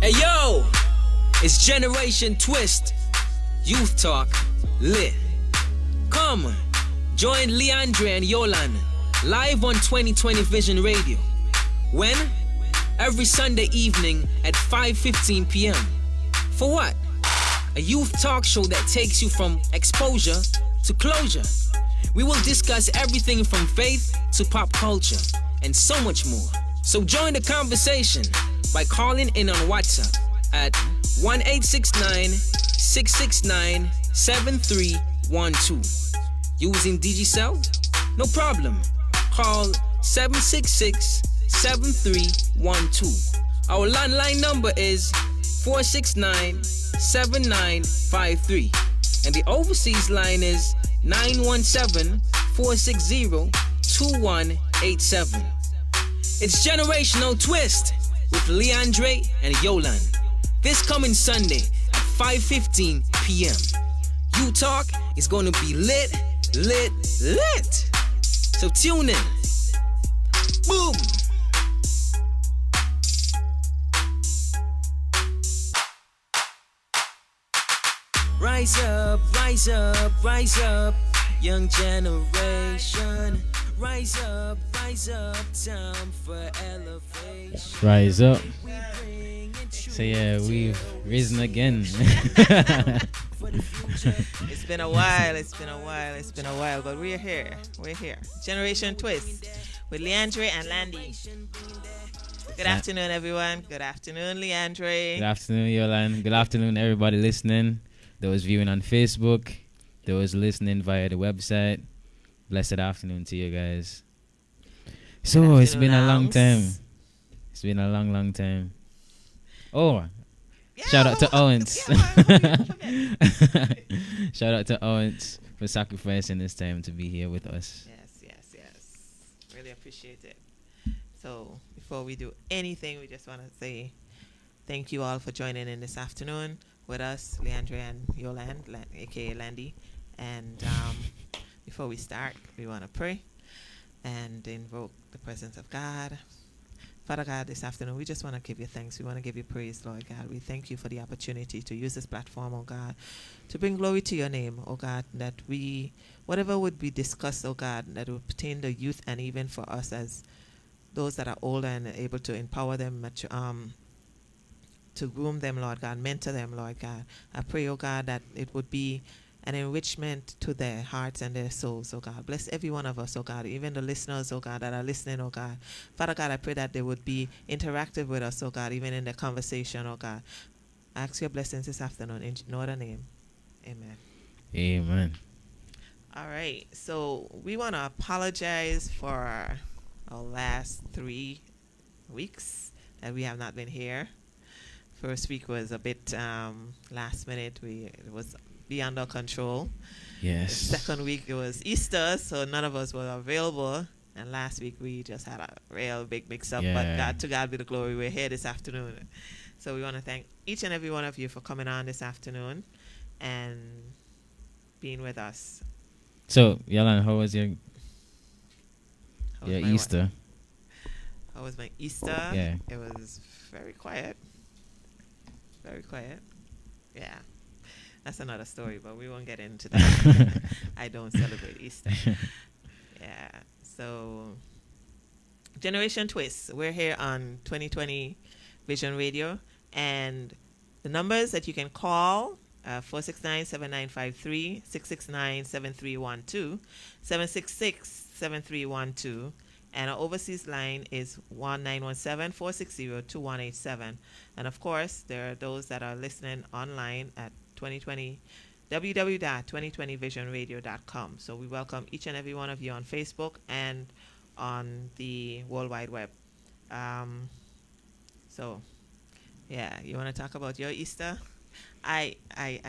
Hey yo, it's Generation Twist, Youth Talk, lit. Come, join Leandre and Yolan live on 2020 Vision Radio. When? Every Sunday evening at 5:15 p.m. For what? A youth talk show that takes you from exposure to closure. We will discuss everything from faith to pop culture and so much more. So join the conversation by calling in on WhatsApp at 1-869-669-7312. Using Digicel? No problem. Call 766-7312. Our landline number is 469-7953. And the overseas line is 917-460-2187. It's Generational Twist with Leandre and Yolan. This coming Sunday at 5:15 p.m. You Talk is going to be lit, lit, lit. So tune in. Boom. Rise up, rise up, rise up, young generation. Rise up, time for elevation. Rise up. So yeah, we've risen again. It's been a while, but we're here. Generation Twist with Leandre and Landy. Good afternoon, everyone. Good afternoon, Leandre. Good afternoon, Yolan. Good afternoon, everybody listening. Those viewing on Facebook. Those listening via the website. Blessed afternoon to you guys. So it's been a long time. It's been a long time. Oh, yeah, shout out to Owens. Shout out to Owens for sacrificing this time to be here with us. Yes. Really appreciate it. So before we do anything, we just want to say thank you all for joining in this afternoon with us, Leandre and Yolan, aka Landy. And before we start, we want to pray and invoke the presence of God. Father God, this afternoon, we just want to give you thanks. We want to give you praise, Lord God. We thank you for the opportunity to use this platform, oh God, to bring glory to your name, oh God, that whatever would be discussed, oh God, that would pertain to youth and even for us as those that are older and able to empower them, to groom them, Lord God, mentor them, Lord God. I pray, oh God, that it would be an enrichment to their hearts and their souls, oh God. Bless every one of us, oh God, even the listeners, oh God, that are listening, oh God. Father God, I pray that they would be interactive with us, oh God, even in the conversation, oh God. I ask your blessings this afternoon in no other name. Amen. Amen. All right, so we want to apologize for our last 3 weeks that we have not been here. First week was a bit last minute. It was beyond our control. Yes. The second week it was Easter, so none of us were available. And last week we just had a real big mix-up. Yeah. But to God be the glory. We're here this afternoon. So we want to thank each and every one of you for coming on this afternoon and being with us. So, Yolan, how was your Easter? How was my Easter? Yeah. It was very quiet. Very quiet. Yeah. That's another story, but we won't get into that. I don't celebrate Easter. Yeah. So, Generation Twist. We're here on 2020 Vision Radio. And the numbers that you can call, 469-7953, 669-7312, 766-7312. And our overseas line is 1917-460-2187. And of course, there are those that are listening online at 2020 www.2020visionradio.com. So we welcome each and every one of you on Facebook and on the World Wide Web. So, yeah, you want to talk about your Easter? I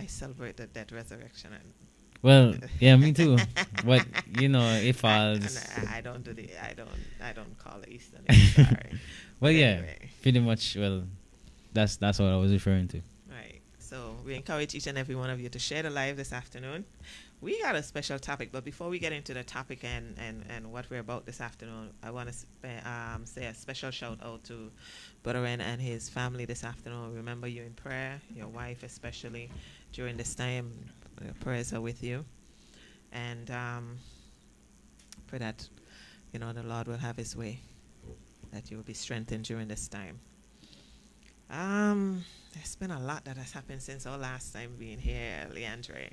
celebrate the dead resurrection. Well, yeah, me too. But it falls. I don't call it Easter. Sorry. Well, But yeah, anyway. pretty much. Well, that's what I was referring to. Right. So we encourage each and every one of you to share the live this afternoon. We got a special topic, but before we get into the topic and what we're about this afternoon, I want to say a special shout out to Brother Ren and his family this afternoon. Remember you in prayer, your wife especially during this time. Your prayers are with you, and pray that the Lord will have His way, that you will be strengthened during this time. There's been a lot that has happened since our last time being here, Leandre.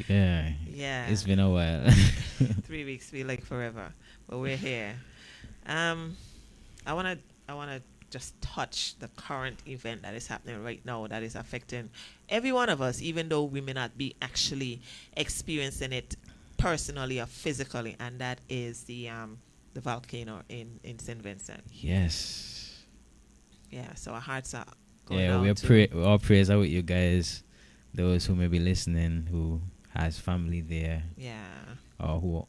Yeah. Yeah. It's been a while. 3 weeks feel like forever, but we're here. I wanna just touch the current event that is happening right now that is affecting every one of us, even though we may not be actually experiencing it personally or physically, and that is the volcano in St. Vincent. Yes. Yeah, so our hearts are going Yeah, out our prayers are with you guys, those who may be listening, who has family there, yeah, or who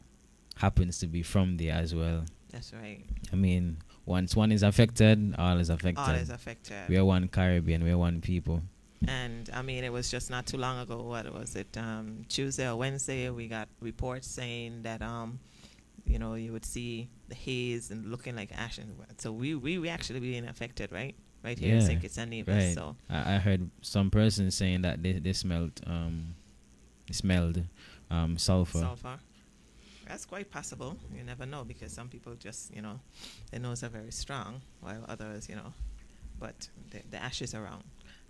happens to be from there as well. that's right. I mean, once one is affected, all is affected. All is affected. We are one Caribbean, we are one people. And I mean, it was just not too long ago. What was it? Tuesday or Wednesday, we got reports saying that you would see the haze and looking like ash. And so we actually being affected, right? Right here in St. Kitts and Nevis. Right. So I heard some person saying that they smelled sulfur. Sulfur. That's quite possible. You never know, because some people just their nose are very strong, while others but the ashes around.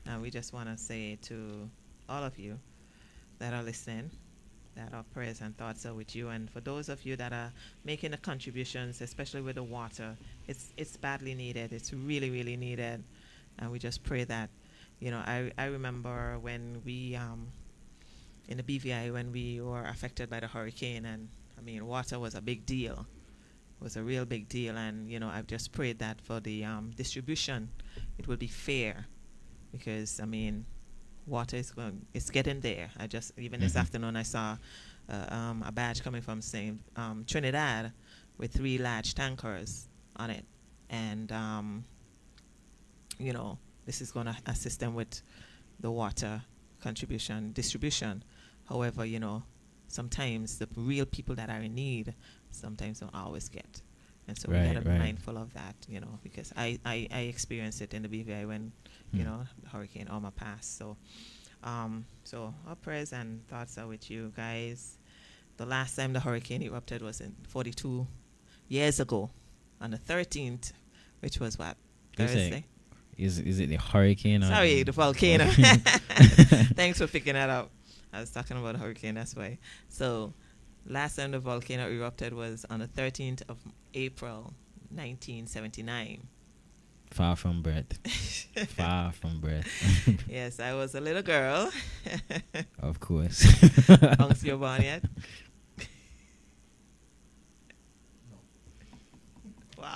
And we just want to say to all of you that are listening that our prayers and thoughts are with you. And for those of you that are making the contributions, especially with the water, it's badly needed. It's really, really needed. And we just pray that, I remember when we, in the BVI, when we were affected by the hurricane, and I mean, water was a big deal. It was a real big deal. And, I've just prayed that for the distribution, it will be fair. Because I mean, water it's getting there. I just this afternoon I saw a badge coming from Trinidad with 3 large tankers on it, and this is going to assist them with the water distribution. However, sometimes the real people that are in need sometimes don't always get. And so we got to be mindful of that, because I experienced it in the BVI when, the Hurricane Irma passed. So, so our prayers and thoughts are with you guys. The last time the hurricane erupted was in 42 years ago on the 13th, which was what? Thursday? Is it the hurricane? Sorry, the volcano. Thanks for picking that up. I was talking about the hurricane, that's why. So, last time the volcano erupted was on the 13th of April, 1979. Far from breath. Far from breath. Yes, I was a little girl. Of course. Unks, you're born yet? Wow.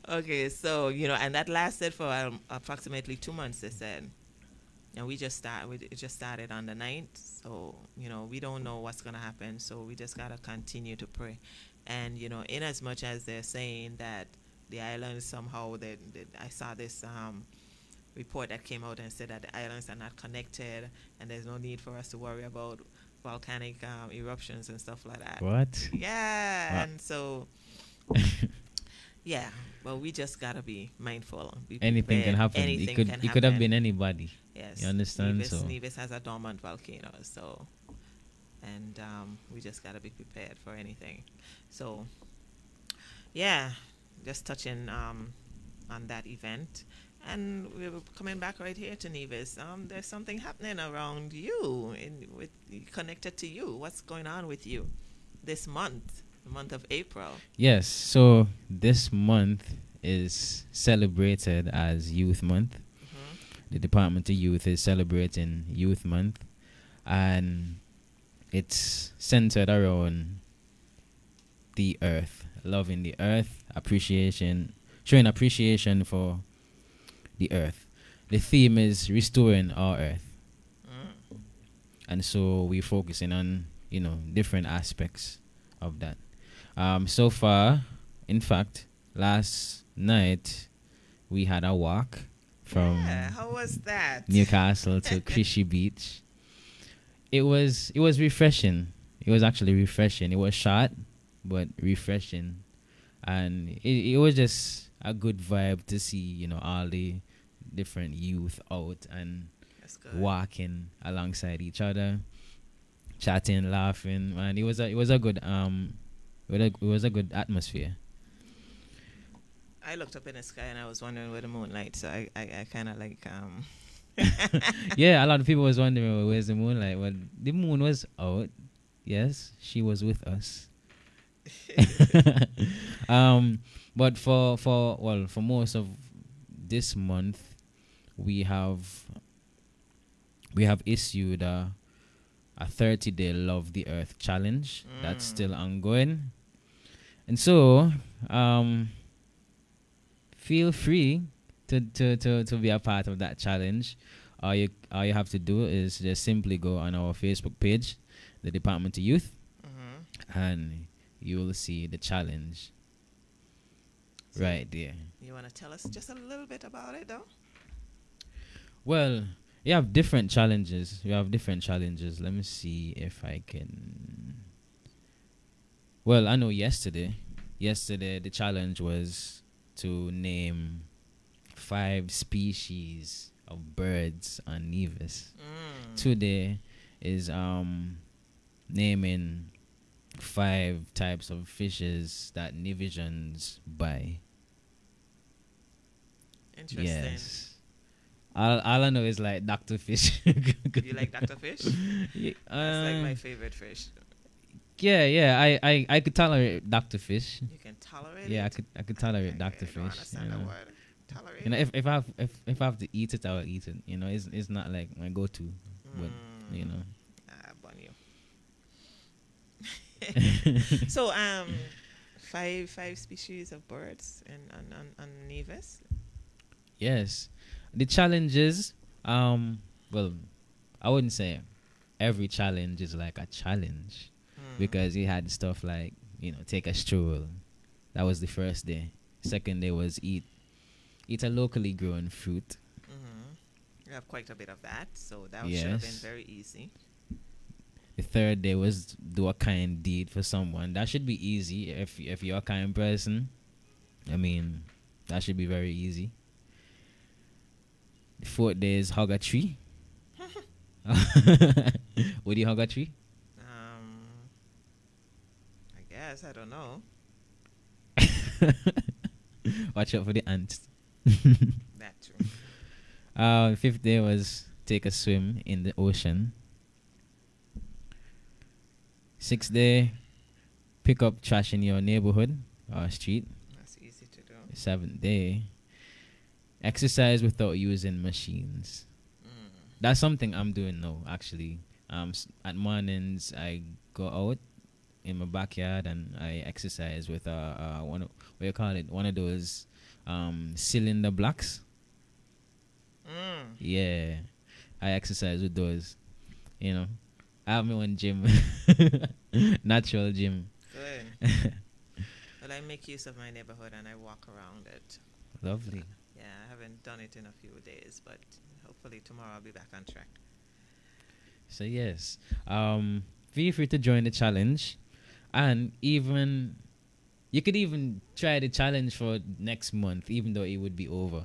Okay, so, and that lasted for approximately 2 months, they said. And it just started on the 9th. So, we don't know what's going to happen. So we just got to continue to pray. And, in as much as they're saying that the islands somehow, I saw this report that came out and said that the islands are not connected and there's no need for us to worry about volcanic eruptions and stuff like that. What? Yeah. What? And so, yeah, but we just got to be mindful. Anything can happen. It could have been anybody. Yes. You understand? Nevis has a dormant volcano, so, and we just got to be prepared for anything. So, yeah, just touching on that event. And we're coming back right here to Nevis. There's something happening around you, connected to you. What's going on with you this month, the month of April? Yes, so this month is celebrated as Youth Month. The Department of Youth is celebrating Youth Month, and it's centered around the earth, loving the earth, showing appreciation for the earth. The theme is restoring our earth. And so we're focusing on, different aspects of that. So far, in fact, last night we had a walk from Yeah, how was that? Newcastle to Crishy Beach. It was refreshing. It was actually refreshing. It was short, but refreshing, and it was just a good vibe to see, all the different youth out and That's good. walking alongside each other, chatting, laughing, and it was a good it was a good atmosphere. I looked up in the sky and I was wondering where the moonlight. So I kind of like Yeah, a lot of people was wondering, well, where's the moonlight? Well, the moon was out. Yes, she was with us. But for most of this month, we have issued a 30-day Love the Earth challenge that's still ongoing, and so feel free to be a part of that challenge. All you have to do is just simply go on our Facebook page, the Department of Youth, and you will see the challenge So- right there. You want to tell us just a little bit about it, though? Well, you have different challenges. Let me see if I can. Well, I know yesterday the challenge was to name 5 species of birds on Nevis. Today is naming 5 types of fishes that Nevisians buy. Interesting. Yes. All I know is like Dr. Fish. You like Dr. Fish? Yeah, That's like my favorite fish. yeah. I could tolerate Dr. Fish. You can tolerate Yeah, it? I could tolerate I Dr. don't Fish. understand the word. Tolerate? If I have to eat it, I will eat it. It's not like my go-to, but Bun you. So, 5 species of birds on Nevis. Yes, the challenges. Well, I wouldn't say every challenge is like a challenge, because you had stuff like take a stroll. That was the first day. Second day was eat a locally grown fruit. You have quite a bit of that, so that should have been Yes. very easy. The third day was do a kind deed for someone. That should be easy if you're a kind person. I mean, that should be very easy. The fourth day is hug a tree. Would you hug a tree? I guess, I don't know. Watch out for the ants. That true. The fifth day was take a swim in the ocean. Sixth day, pick up trash in your neighborhood or street. That's easy to do. Seventh day, exercise without using machines. That's something I'm doing now, actually. At mornings, I go out in my backyard and I exercise with what do you call it? One of those cylinder blocks. Yeah, I exercise with those. I have my own gym, natural gym. Good. Well, I make use of my neighborhood and I walk around it. Lovely. Yeah, I haven't done it in a few days, but hopefully tomorrow I'll be back on track. So yes, feel free to join the challenge, and even you could even try the challenge for next month, even though it would be over.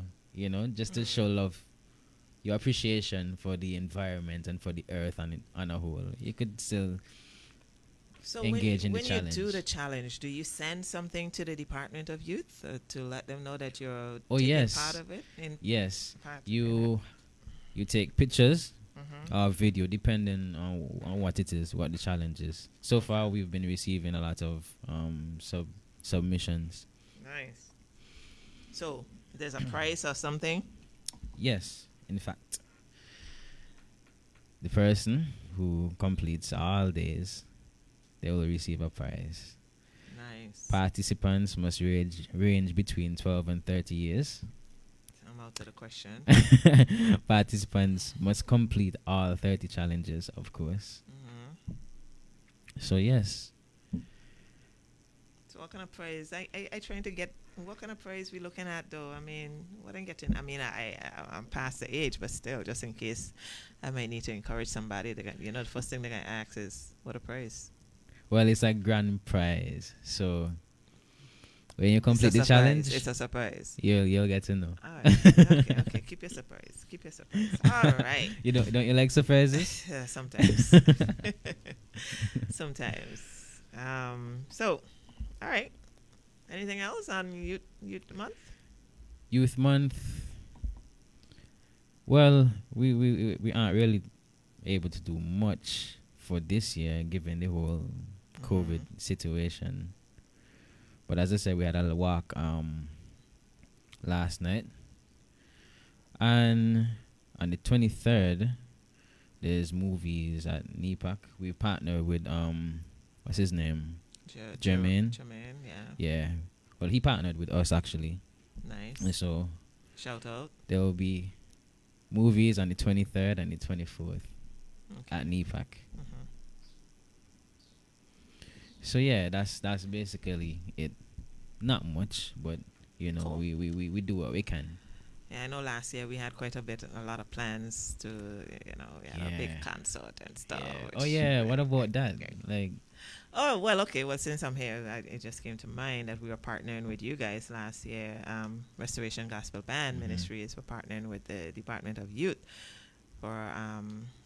Just to show love, your appreciation for the environment and for the earth on a whole. You could still So engage in the when challenge. you do the challenge, do you send something to the Department of Youth to let them know that you're Oh, taking yes. part of it? Yes, Part you take pictures Mhm. or video depending on what it is, what the challenge is. So far, we've been receiving a lot of submissions. Nice. So there's a price or something? Yes, in fact, the person who completes all days, they will receive a prize. Nice. Participants must range between 12 and 30 years. I'm out to the question. Participants must complete all 30 challenges, of course. Mhm. So yes, So what kind of praise? I trying to get. What kind of praise we looking at though? I mean, what I'm getting. I mean, I'm past the age, but still, just in case, I might need to encourage somebody. The first thing they're gonna ask is, "What a praise." Well, it's a grand prize. So when you complete the It's a surprise. challenge, It's a surprise. you'll get to know. All right. Okay. Keep your surprise. Keep your surprise. All right. Don't you like surprises? Yeah, sometimes. Sometimes. So, all right. Anything else on Youth Month? Youth Month. Well, we aren't really able to do much for this year given the whole COVID situation. But as I said, we had a walk last night. And on the 23rd, there's movies at NEPAC. We partner with what's his name? Jermaine. Jermaine, yeah. Yeah. Well, he partnered with us actually. Nice. And so Shout out. there will be movies on the 23rd and the 24th Okay. at NEPAC. Mhm. So yeah, that's basically it. Not much, but Cool. we do what we can. Yeah, I know last year we had a lot of plans to, we had a big Yeah. concert and stuff. Yeah. which- Oh yeah, what about that? Okay. Like, Oh, well, okay. Well, since I'm here, it just came to mind that we were partnering with you guys last year. Restoration Gospel Band Ministries were partnering with the Department of Youth for,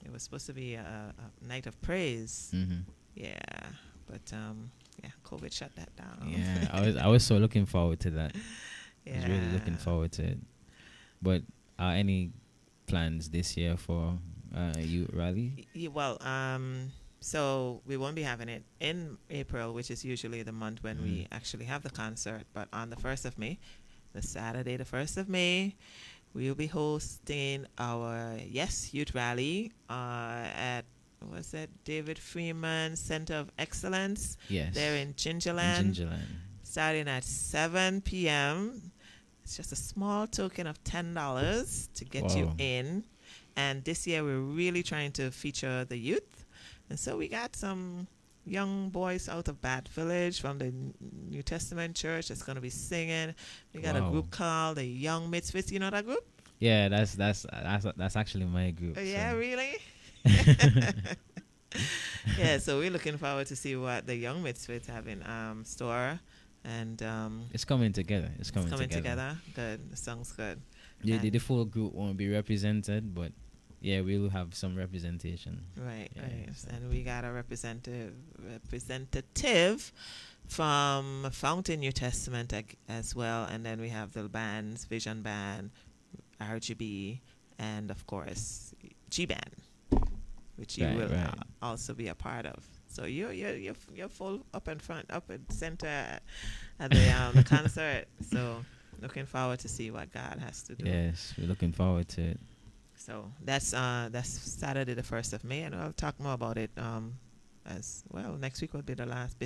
it was supposed to be a night of praise. Yeah, but, COVID shut that down. yeah, I was so looking forward to that. I was really looking Yeah. forward to it. But any plans this year for youth rally? Well, so we won't be having it in April, which is usually the month when we actually have the concert. But on the 1st of May, the Saturday, the 1st of May, we will be hosting our Youth Rally at, what's that, David Freeman Center of Excellence. Yes. There in Gingerland. Gingerland. Starting at 7 p.m. It's just a small token of $10 to get you Wow. in. And this year we're really trying to feature the youth. And so we got some young boys out of Bat Village from the New Testament Church that's going to be singing. We got a Wow. group called the Young Misfits. You know that group? Yeah, that's actually my group. Oh, yeah, so. really? Yeah, so we're looking forward to see what the Young Misfits have in store. And It's coming together. It's coming together. Good. The song's good. Yeah, the And- full group won't be represented, but yeah, we'll have some representation. Right, Yeah, right. so- And we got a representative from Fountain New Testament as well. And then we have the bands, Vision Band, RGB, and of course, G Band, which you Right, will right. also be a part of. So you're full up in front, up in center at the concert. So looking forward to see what God has to do. Yes, we're looking forward to it. So that's Saturday the 1st of May, and I'll talk more about it as well. Next week will be the last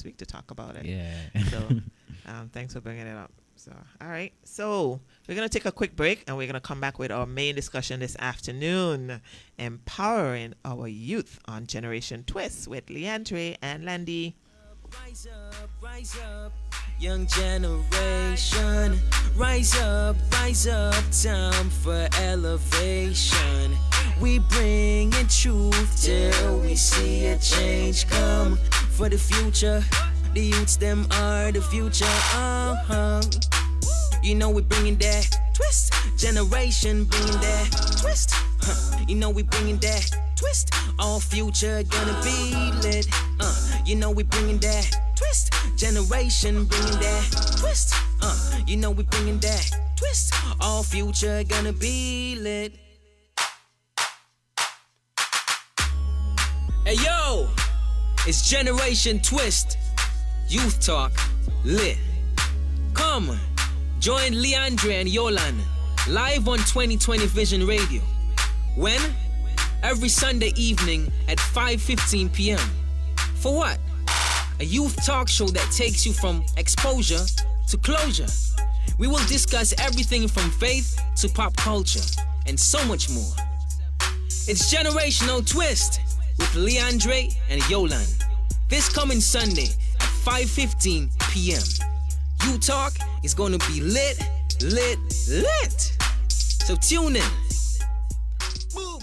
week to talk about it. Yeah. So thanks for bringing it up. So all right, so we're gonna take a quick break, and we're gonna come back with our main discussion this afternoon: empowering our youth on Generation Twist with Leandre and Landy. Rise up, young generation. Rise up, time for elevation. We bring in truth till we see a change come. For the future, the youths them are the future. You know we bringing that twist. Generation bringing that twist. You know we bringing that twist. All future gonna be lit. You know we bringing that twist. Generation bringing that twist. You know we bringing that twist. All future gonna be lit. Hey yo, it's Generation Twist. Youth Talk lit. Come, join Leandre and Yolan live on 2020 Vision Radio. When? Every Sunday evening at 5:15 p.m. For what? A youth talk show that takes you from exposure to closure. We will discuss everything from faith to pop culture and so much more. It's Generational Twist with Leandre and Yolan. This coming Sunday at 5:15 p.m. You Talk is going to be lit, lit, lit. So tune in. Boom.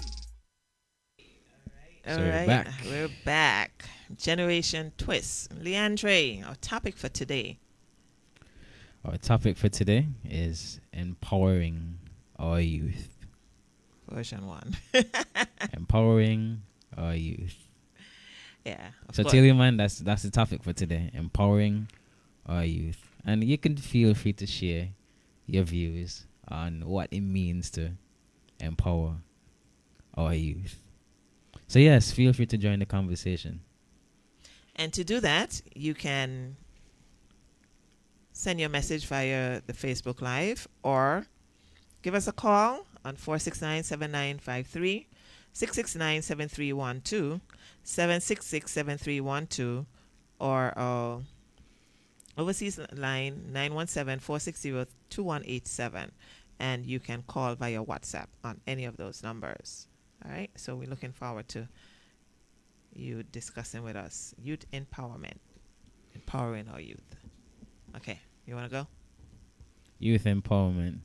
So All we're right, back. we're back. Generation Twist. Leandre, our topic for today. Our topic for today is empowering our youth. Version 1. Empowering our youth. Yeah. Of So course. tell you, man, that's the topic for today. Empowering our youth. And you can feel free to share your views on what it means to empower our youth. So yes, feel free to join the conversation. And to do that, you can send your message via the Facebook Live or give us a call on 469-7953, 669-7312, 766-7312, or overseas line 917-460-2187. And you can call via WhatsApp on any of those numbers. All right, so we're looking forward to you discussing with us youth empowerment, empowering our youth. Okay, you want to go? Youth empowerment.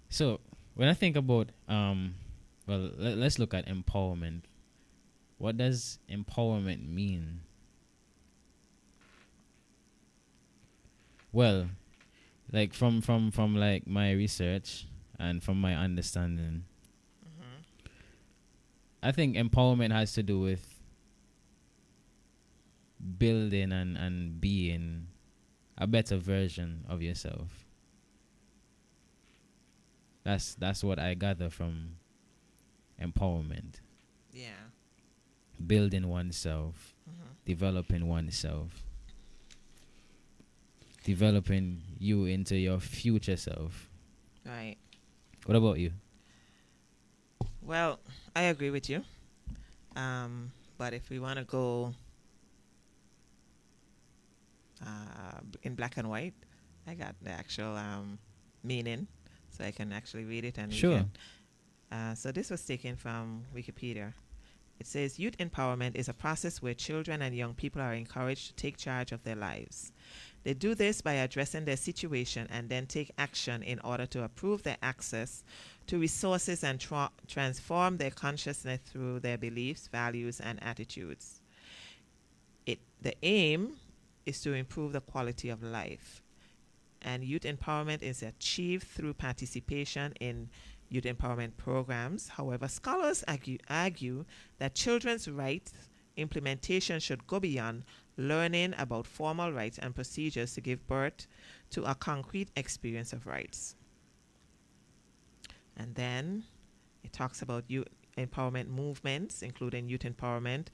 So when I think about let's look at empowerment. What does empowerment mean? Well, like from like my research and from my understanding, I think empowerment has to do with building and being a better version of yourself. That's what I gather from empowerment. Yeah. Building oneself, developing oneself, developing you into your future self. Right. What about you? Well, I agree with you. But if we want to go in black and white, I got the actual meaning, so I can actually read it. And we Sure. can, so this was taken from Wikipedia. It says youth empowerment is a process where children and young people are encouraged to take charge of their lives. They do this by addressing their situation and then take action in order to improve their access to resources and transform their consciousness through their beliefs, values, and attitudes. The aim is to improve the quality of life. And youth empowerment is achieved through participation in youth empowerment programs. However, scholars argue that children's rights implementation should go beyond learning about formal rights and procedures to give birth to a concrete experience of rights. And then it talks about youth empowerment movements, including youth empowerment,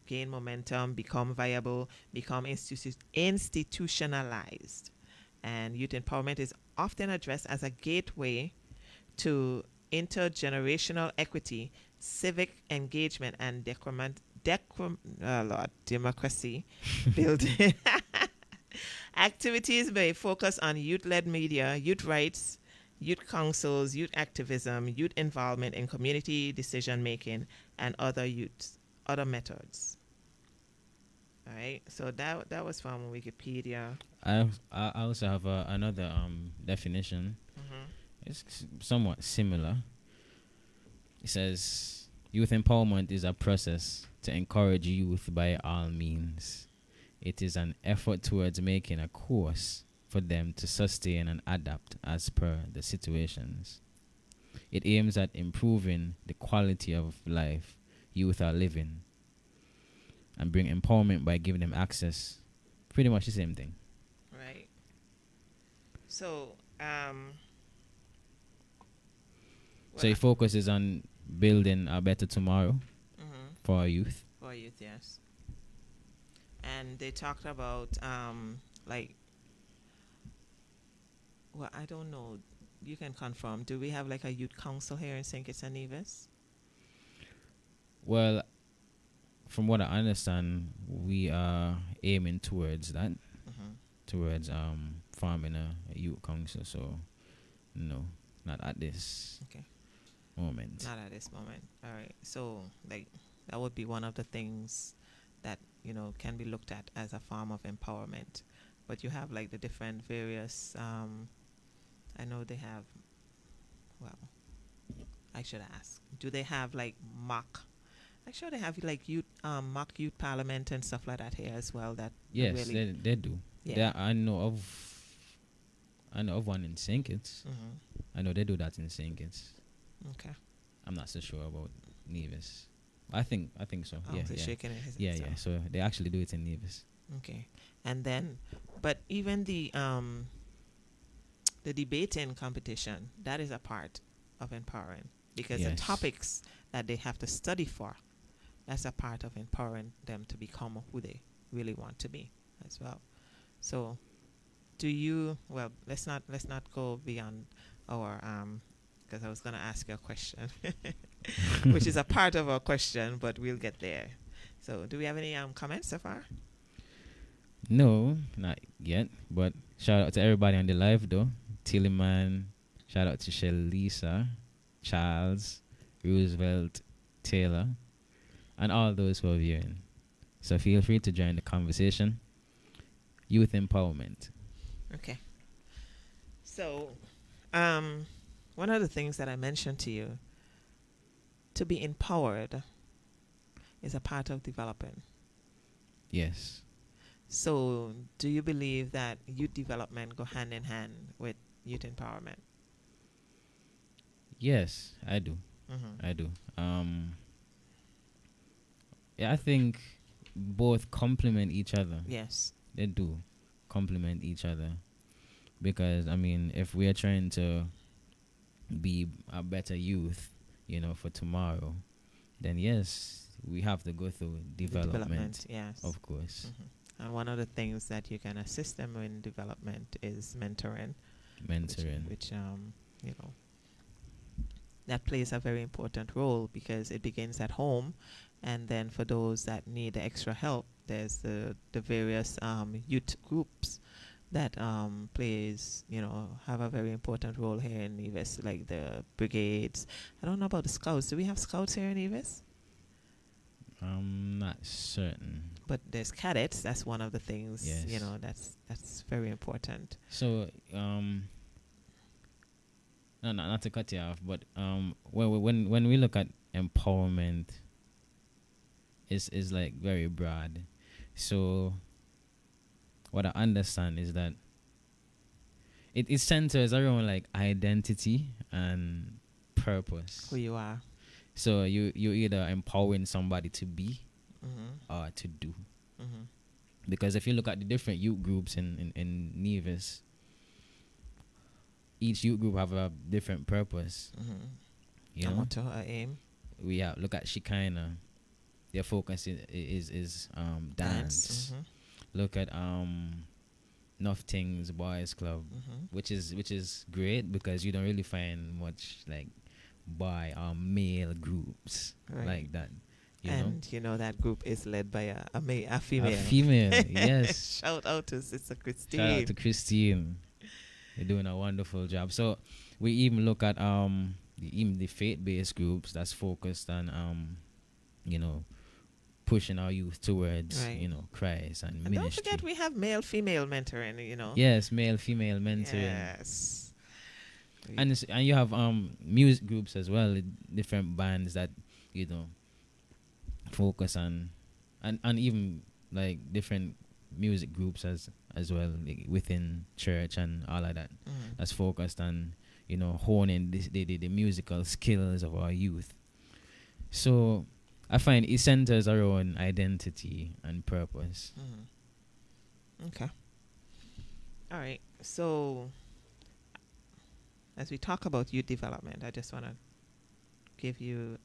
gain momentum, become viable, become institutionalized. And youth empowerment is often addressed as a gateway to intergenerational equity, civic engagement, and democracy building. Activities may focus on youth-led media, youth rights, youth councils, youth activism, youth involvement in community decision-making, and other methods. All right, so that was from Wikipedia. I also have another definition. It's somewhat similar. It says youth empowerment is a process to encourage youth by all means. It is an effort towards making a course for them to sustain and adapt as per the situations. It aims at improving the quality of life youth are living and bring empowerment by giving them access. Pretty much the same thing. Right. So, So it focuses on building a better tomorrow for our youth. for youth, yes. And they talked about like, well, I don't know. You can confirm. Do we have like a youth council here in St. Kitts and Nevis? Well, from what I understand, we are aiming towards that, towards forming a youth council. So, no, not at this moment. Not at this moment. All right. So, like, that would be one of the things that can be looked at as a form of empowerment. But you have like the different various. I know they have. Well, I should ask. Do they have like mock? I'm sure they have like youth, mock youth parliament and stuff like that here as well. That Yes, really, they do. yeah. I know of one in St. Kitts. Mm-hmm. I know they do that in St. Kitts. Okay. I'm not so sure about Nevis. I think so. Oh, Yeah, so yeah. shaking his Yeah, head, yeah. So they actually do it in Nevis. Okay. And then, but even the debating competition, that is a part of empowering, because the Yes. topics that they have to study for, that's a part of empowering them to become who they really want to be as well. So do you, well, let's not go beyond our because I was going to ask you a question which is a part of our question, but we'll get there. So do we have any comments so far? No, not yet. But shout out to everybody on the live though. Tilleman, shout out to Shelisa, Charles, Roosevelt, Taylor, and all those who are viewing. So feel free to join the conversation. Youth empowerment. Okay. So, one of the things that I mentioned to you, to be empowered is a part of developing. Yes. So, do you believe that youth development go hand in hand with youth empowerment? Yes, I do. Mm-hmm. I do. Yeah, I think both complement each other. Yes. They do complement each other. Because, I mean, if we are trying to be a better youth, for tomorrow, then yes, we have to go through development, yes. of course. Mm-hmm. And one of the things that you can assist them in development is mentoring. Mentoring. Which that plays a very important role, because it begins at home, and then for those that need the extra help, there's the various youth groups that plays, have a very important role here in Nevis, like the brigades. I don't know about the scouts. Do we have scouts here in Nevis? I'm not certain. But there's cadets. That's one of the things, Yes. that's very important. So, no, not to cut you off, but when we look at empowerment, is like very broad. So what I understand is that it centers around like identity and purpose. Who you are. So you either empowering somebody to be Mm-hmm. or to do. Mm-hmm. Because if you look at the different youth groups in Nevis, each youth group have a different purpose. Mm-hmm. You A know, motto, a aim. we have look at Shekinah. Their focus is dance. Mm-hmm. Look at Enough Things Boys Club, Mm-hmm. which is great because you don't really find much like boy or male groups Right. like that. You And that group is led by a know, female. a female. Yes. Shout out to Sister Christine. Shout out to Christine. They're doing a wonderful job. So we even look at the faith-based groups that's focused on pushing our youth towards Right. Christ and And ministry. don't forget we have male-female mentoring. Yes, male female mentoring. Yes. And you have music groups as well, different bands that focus on and even like different music groups as well, like, within church and all of that. Mhm. That's focused on honing the musical skills of our youth. So I find it centers around identity and purpose. Mhm. Okay. All right. So as we talk about youth development, I just want to give you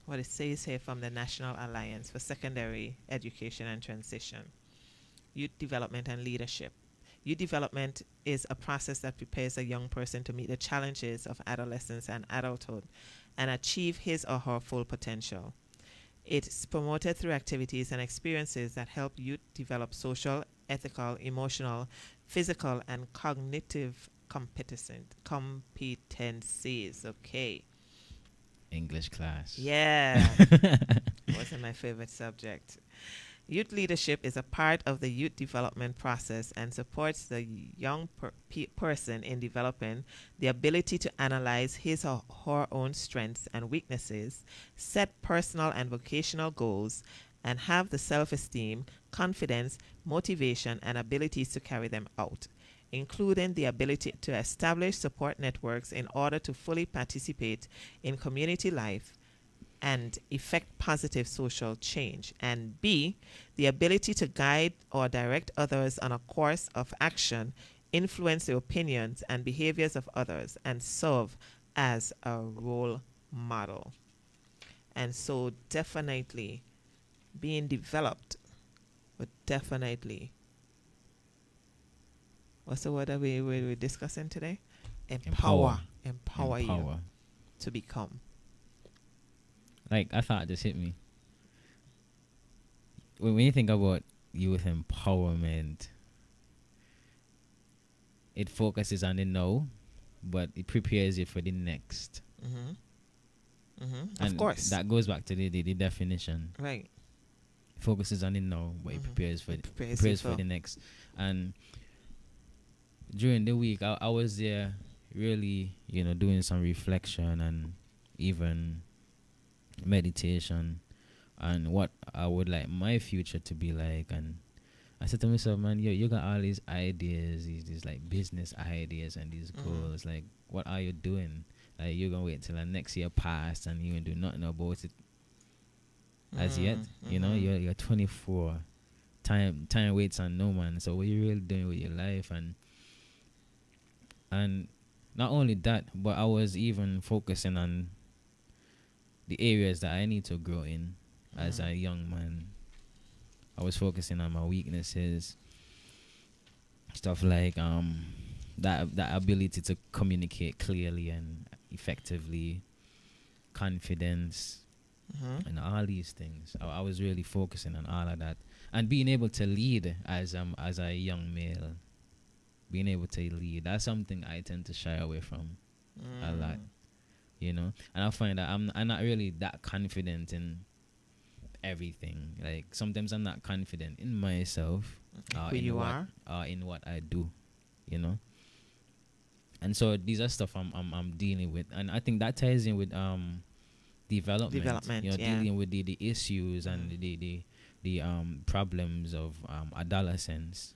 what it says here from the National Alliance for Secondary Education and Transition. Youth development and leadership. Youth development is a process that prepares a young person to meet the challenges of adolescence and adulthood and achieve his or her full potential. It's promoted through activities and experiences that help youth develop social, ethical, emotional, physical, and cognitive competencies. Okay. English class. Yeah. Wasn't my favorite subject. Youth leadership is a part of the youth development process and supports the young person in developing the ability to analyze his or her own strengths and weaknesses, set personal and vocational goals, and have the self esteem, confidence, motivation, and abilities to carry them out, including the ability to establish support networks in order to fully participate in community life and effect positive social change. And B, the ability to guide or direct others on a course of action, influence the opinions and behaviors of others, and serve as a role model. And so, definitely being developed would definitely, what's the word that we're discussing today? Empower you to become. Like, I thought it just hit me. When you think about youth empowerment, it focuses on the now, but it prepares you for the next. Of course. That goes back to the definition. Right. It focuses on the now, but it prepares for the next. And during the week, I was there really, doing some reflection and even meditation and what I would like my future to be like. And I said to myself, man, you got all these ideas, these like business ideas and these goals. Like, what are you doing? Like, you're gonna wait till the next year passed and you ain't do nothing about it as yet. You're 24. Time waits on no man. So what you really doing with your life? And not only that, but I was even focusing on the areas that I need to grow in as a young man. I was focusing on my weaknesses, stuff like that ability to communicate clearly and effectively, confidence, and all these things. I was really focusing on all of that and being able to lead as a young male. Being able to lead, that's something I tend to shy away from a lot. And I find that I'm not really that confident in everything. Like, sometimes I'm not confident in myself, in what I do, And so these are stuff I'm dealing with, and I think that ties in with development. Dealing with the issues and the problems of adolescence,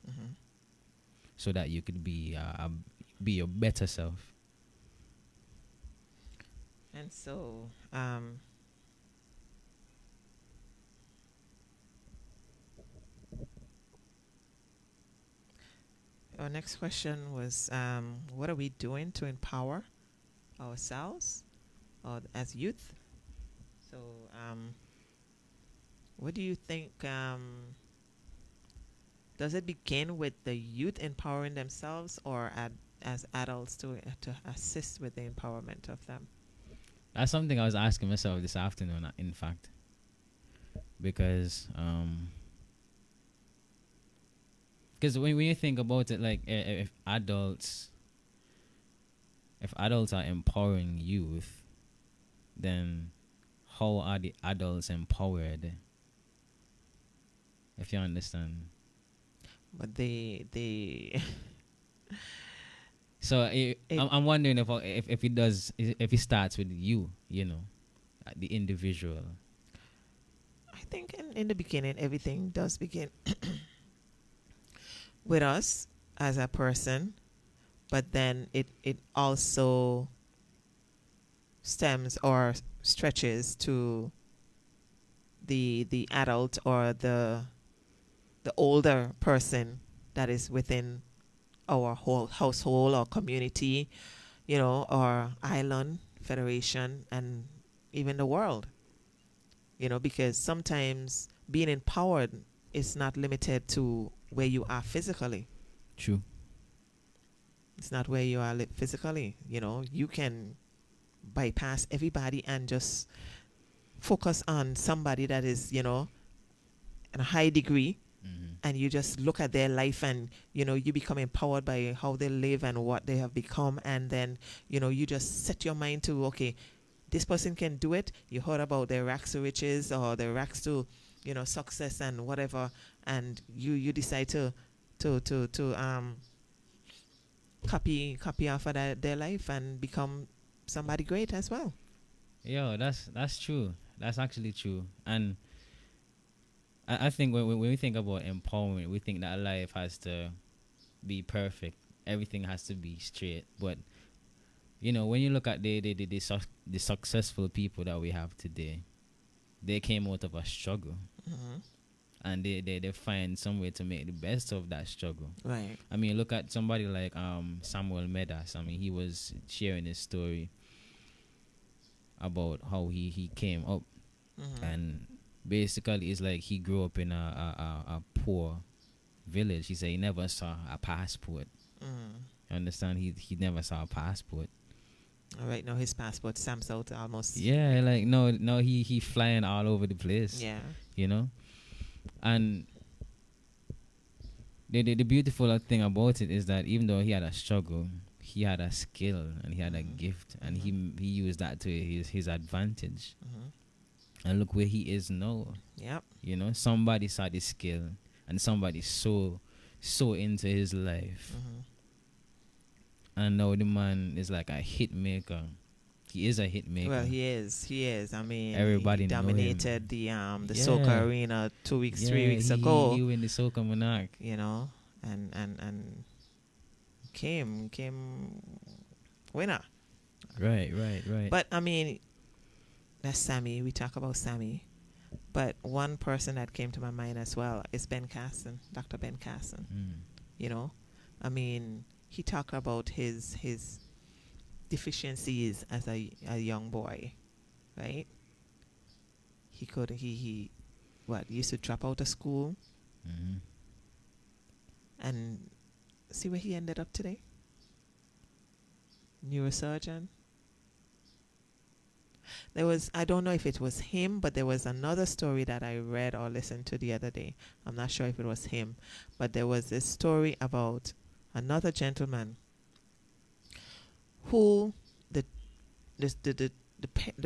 so that you could be your better self. And so, our next question was, what are we doing to empower ourselves as youth? So, what do you think? Does it begin with the youth empowering themselves, or as adults to assist with the empowerment of them? That's something I was asking myself this afternoon, in fact, because when you think about it, like, if adults are empowering youth, then how are the adults empowered? If you understand. But they So I'm wondering if it starts with you, the individual. I think in the beginning, everything does begin with us as a person, but then it also stems or stretches to the adult or the older person that is within our whole household or community, or island, federation, and even the world. Because sometimes being empowered is not limited to where you are physically. True. It's not where you are physically. You can bypass everybody and just focus on somebody that is, in a high degree. And you just look at their life and, you become empowered by how they live and what they have become. And then, you just set your mind to, okay, this person can do it. You heard about their racks to riches or their racks to, success and whatever, and you decide to copy off of their life and become somebody great as well. Yo, that's true. That's actually true. And I think when we think about empowerment, we think that life has to be perfect. Everything has to be straight. But when you look at the successful people that we have today, they came out of a struggle, and they find some way to make the best of that struggle. Right. I mean, look at somebody like Samuel Medas. I mean, he was sharing his story about how he came up, and basically it's like he grew up in a poor village. He said he never saw a passport. You understand? He never saw a passport. All right, now his passport stamps out almost. Yeah, like no, he flying all over the place. Yeah. And the beautiful thing about it is that even though he had a struggle, he had a skill and he had a gift, and he used that to his advantage. And look where he is now. Yep. Somebody saw the skill and somebody so into his life. And now the man is like a hit maker. He is a hit maker. Well, he is. I mean, everybody he know dominated the soca arena 3 weeks ago. He win the soca monarch. And came winner. Right. But I mean, that's Sammy. We talk about Sammy. But one person that came to my mind as well is Ben Carson, Dr. Ben Carson. I mean, he talked about his deficiencies as a young boy, right? He used to drop out of school, and see where he ended up today. Neurosurgeon. I don't know if it was him, but there was another story that I read or listened to the other day. I'm not sure if it was him, but there was this story about another gentleman who the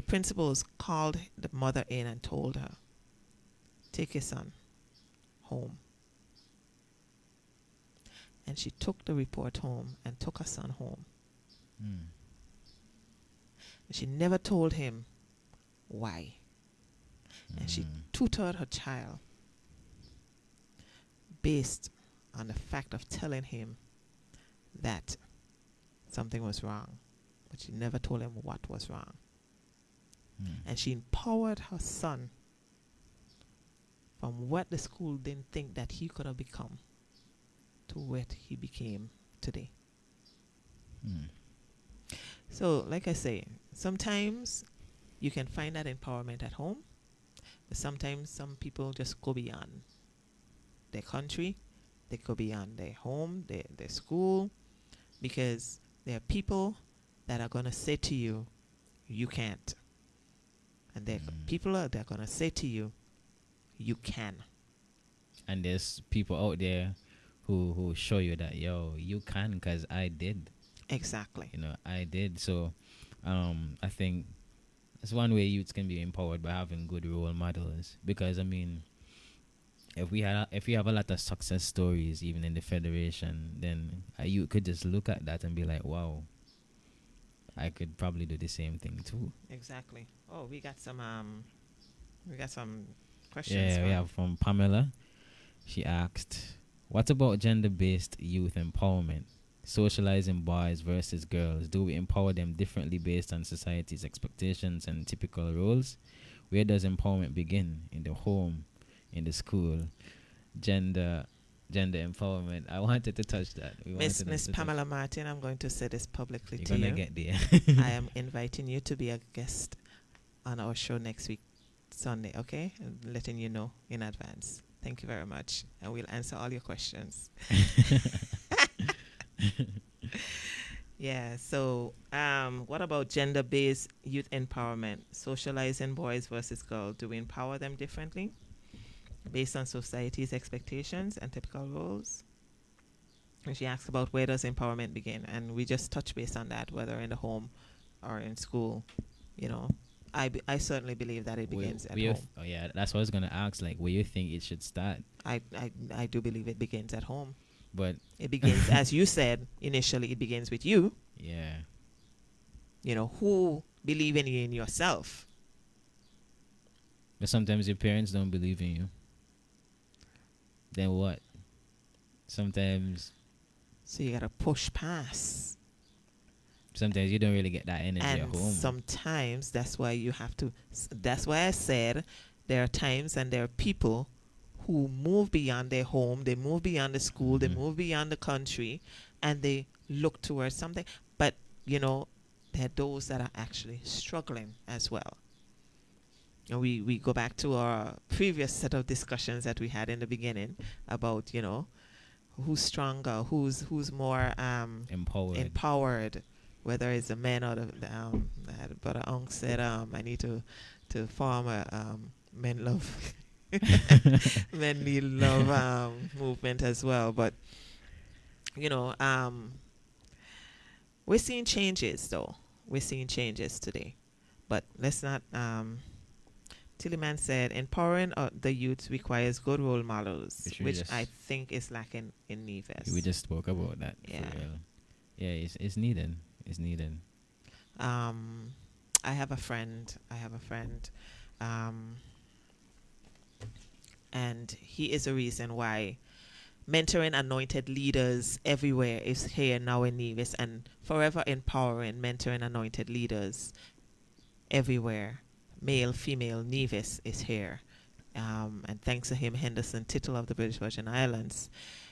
principals called the mother in and told her, take your son home. And she took the report home and took her son home. And she never told him why. And she tutored her child based on the fact of telling him that something was wrong, but she never told him what was wrong. And she empowered her son from what the school didn't think that he could have become to what he became today. So, like I say, sometimes you can find that empowerment at home, but sometimes some people just go beyond their country, they go beyond their home, their school, because there are people that are going to say to you, you can't. And there are people that are going to say to you, you can. And there's people out there who show you that, yo, you can, because I did. Exactly. I did. So I think that's one way youths can be empowered, by having good role models. Because, I mean, if we have a lot of success stories, even in the federation, then you could just look at that and be like, wow, I could probably do the same thing too. Exactly. Oh, we got some questions. Yeah, we have from Pamela. She asked, what about gender-based youth empowerment? Socializing boys versus girls. Do we empower them differently based on society's expectations and typical roles? Where does empowerment begin? In the home, in the school, gender empowerment. I wanted to touch that. Miss Pamela Martin, I'm going to say this publicly to You're you. going to get there. I am inviting you to be a guest on our show next week, Sunday, okay? And letting you know in advance. Thank you very much. And we'll answer all your questions. Yeah, so what about gender-based youth empowerment? Socializing boys versus girls. Do we empower them differently based on society's expectations and typical roles? And she asks about where does empowerment begin? And we just touch base on that, whether in the home or in school. You know, I certainly believe that it begins at home. Oh yeah, that's what I was gonna ask. Like, where you think it should start? I do believe it begins at home. But It begins, as you said initially, it begins with you. yeah, You know, who believe in yourself. but sometimes your parents don't believe in you. Then what? Sometimes So you gotta push past. you don't really get that energy at And home. sometimes that's why you have to. That's why I said there are times and there are people who move beyond their home, they move beyond the school, they Mhm. move beyond the country, and they look towards something. But you know, there are those that are actually struggling as well. And we go back to our previous set of discussions that we had in the beginning about, you know, who's stronger, who's more empowered, whether it's the men or the brother Unk said I need to form a men love men need love movement as well. But you know, we're seeing changes though. We're seeing changes today. But let's not Tillman said empowering the youth requires good role models, Which we which just- I think is lacking in Neves. We just spoke about that. Yeah. For real. Yeah, it's needed. It's needed. I have a friend. And he is a reason why mentoring anointed leaders everywhere is here now in Nevis, and forever empowering mentoring anointed leaders everywhere, male, female, Nevis is here. And thanks to him, Henderson Tittle of the British Virgin Islands,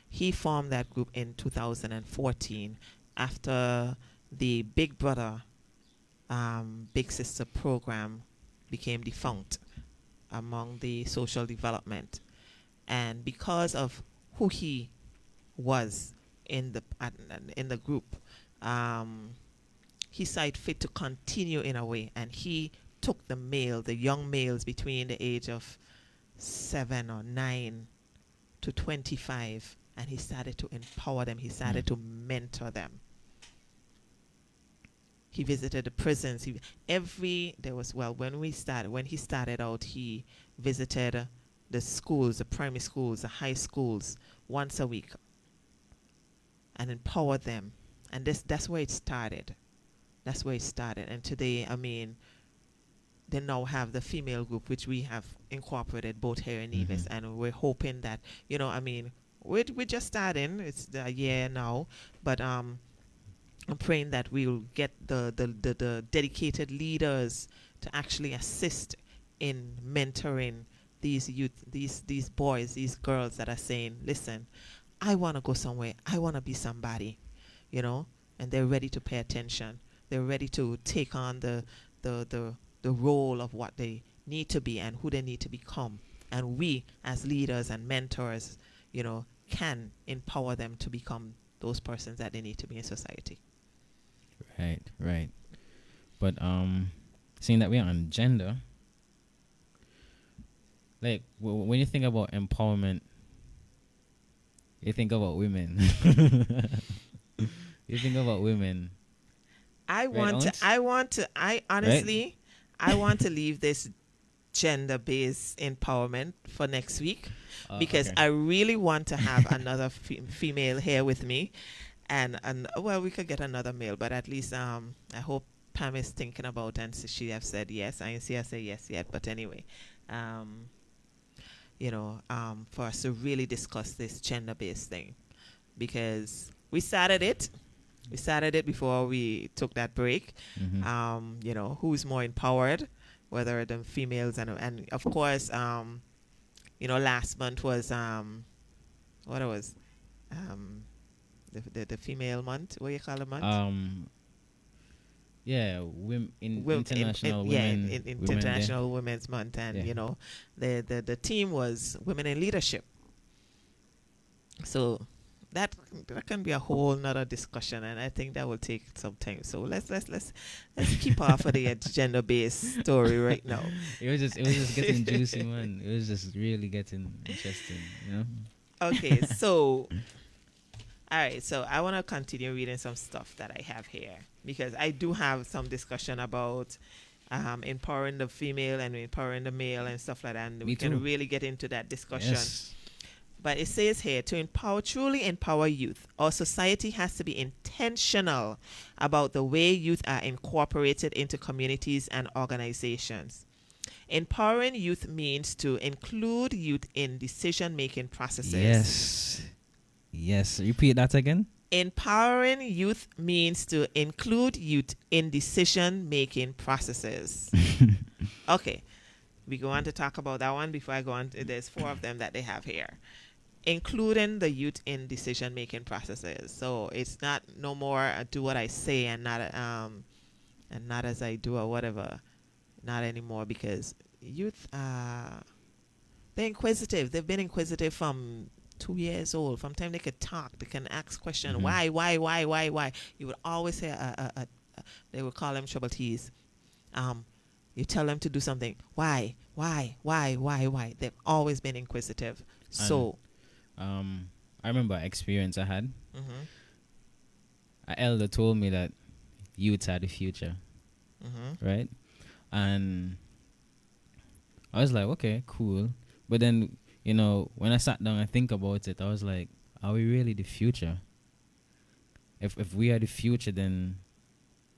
he formed that group in 2014 after the Big Brother, Big Sister program became defunct among the social development. And because of who he was in the group, he saw it fit to continue in a way, and he took the young males between the age of 7 or 9 to 25, and he started to empower them. He started to mentor them. He visited the prisons. When he started out, he visited the schools, the primary schools, the high schools once a week, and empowered them. And that's where it started. That's where it started. And today, I mean, they now have the female group, which we have incorporated both here in Nevis, and we're hoping that, you know, I mean, we're just starting. It's a year now, but I'm praying that we'll get the dedicated leaders to actually assist in mentoring these youth, these boys, these girls that are saying, listen, I want to go somewhere. I want to be somebody, you know, and they're ready to pay attention. They're ready to take on the role of what they need to be and who they need to become. And we, as leaders and mentors, you know, can empower them to become those persons that they need to be in society. Right. But seeing that we're on gender, like when you think about empowerment, you think about women. You think about women. I honestly want to leave this gender-based empowerment for next week, because okay. I really want to have another female here with me, and well, we could get another male, but at least I hope Pam is thinking about, and she have said yes. I didn't see her say yes yet, but anyway, you know, for us to really discuss this gender-based thing, because we started it before we took that break. You know, who's more empowered, whether the females and of course, you know, last month was what it was, the female month. What do you call a month? Yeah, International Women. International Women's Month, and Yeah. you know, the theme was women in leadership. So that can be a whole nother discussion, and I think that will take some time. So let's keep off of the gender based story right now. It was just getting juicy, man. It was just really getting interesting, you know. Okay, so all right, so I want to continue reading some stuff that I have here, because I do have some discussion about empowering the female and empowering the male and stuff like that. And Me we can too. really get into that discussion. Yes. But it says here, to truly empower youth, our society has to be intentional about the way youth are incorporated into communities and organizations. Empowering youth means to include youth in decision-making processes. Yes. Yes. Repeat that again. Empowering youth means to include youth in decision-making processes. Okay, we go on to talk about that one before I go on. There's 4 of them that they have here. Including the youth in decision-making processes. So it's not no more do what I say and not as I do or whatever. Not anymore, because youth they're inquisitive. They've been inquisitive from 2 years old. From time they could talk, they can ask questions. Mhm. Why? You would always say they would call them trouble teas. You tell them to do something. Why? They've always been inquisitive. So, I remember an experience I had. mhm, An elder told me that youths are the future, mhm, right? And I was like, okay, cool. But then, when I sat down and think about it, I was like, are we really the future? If we are the future, then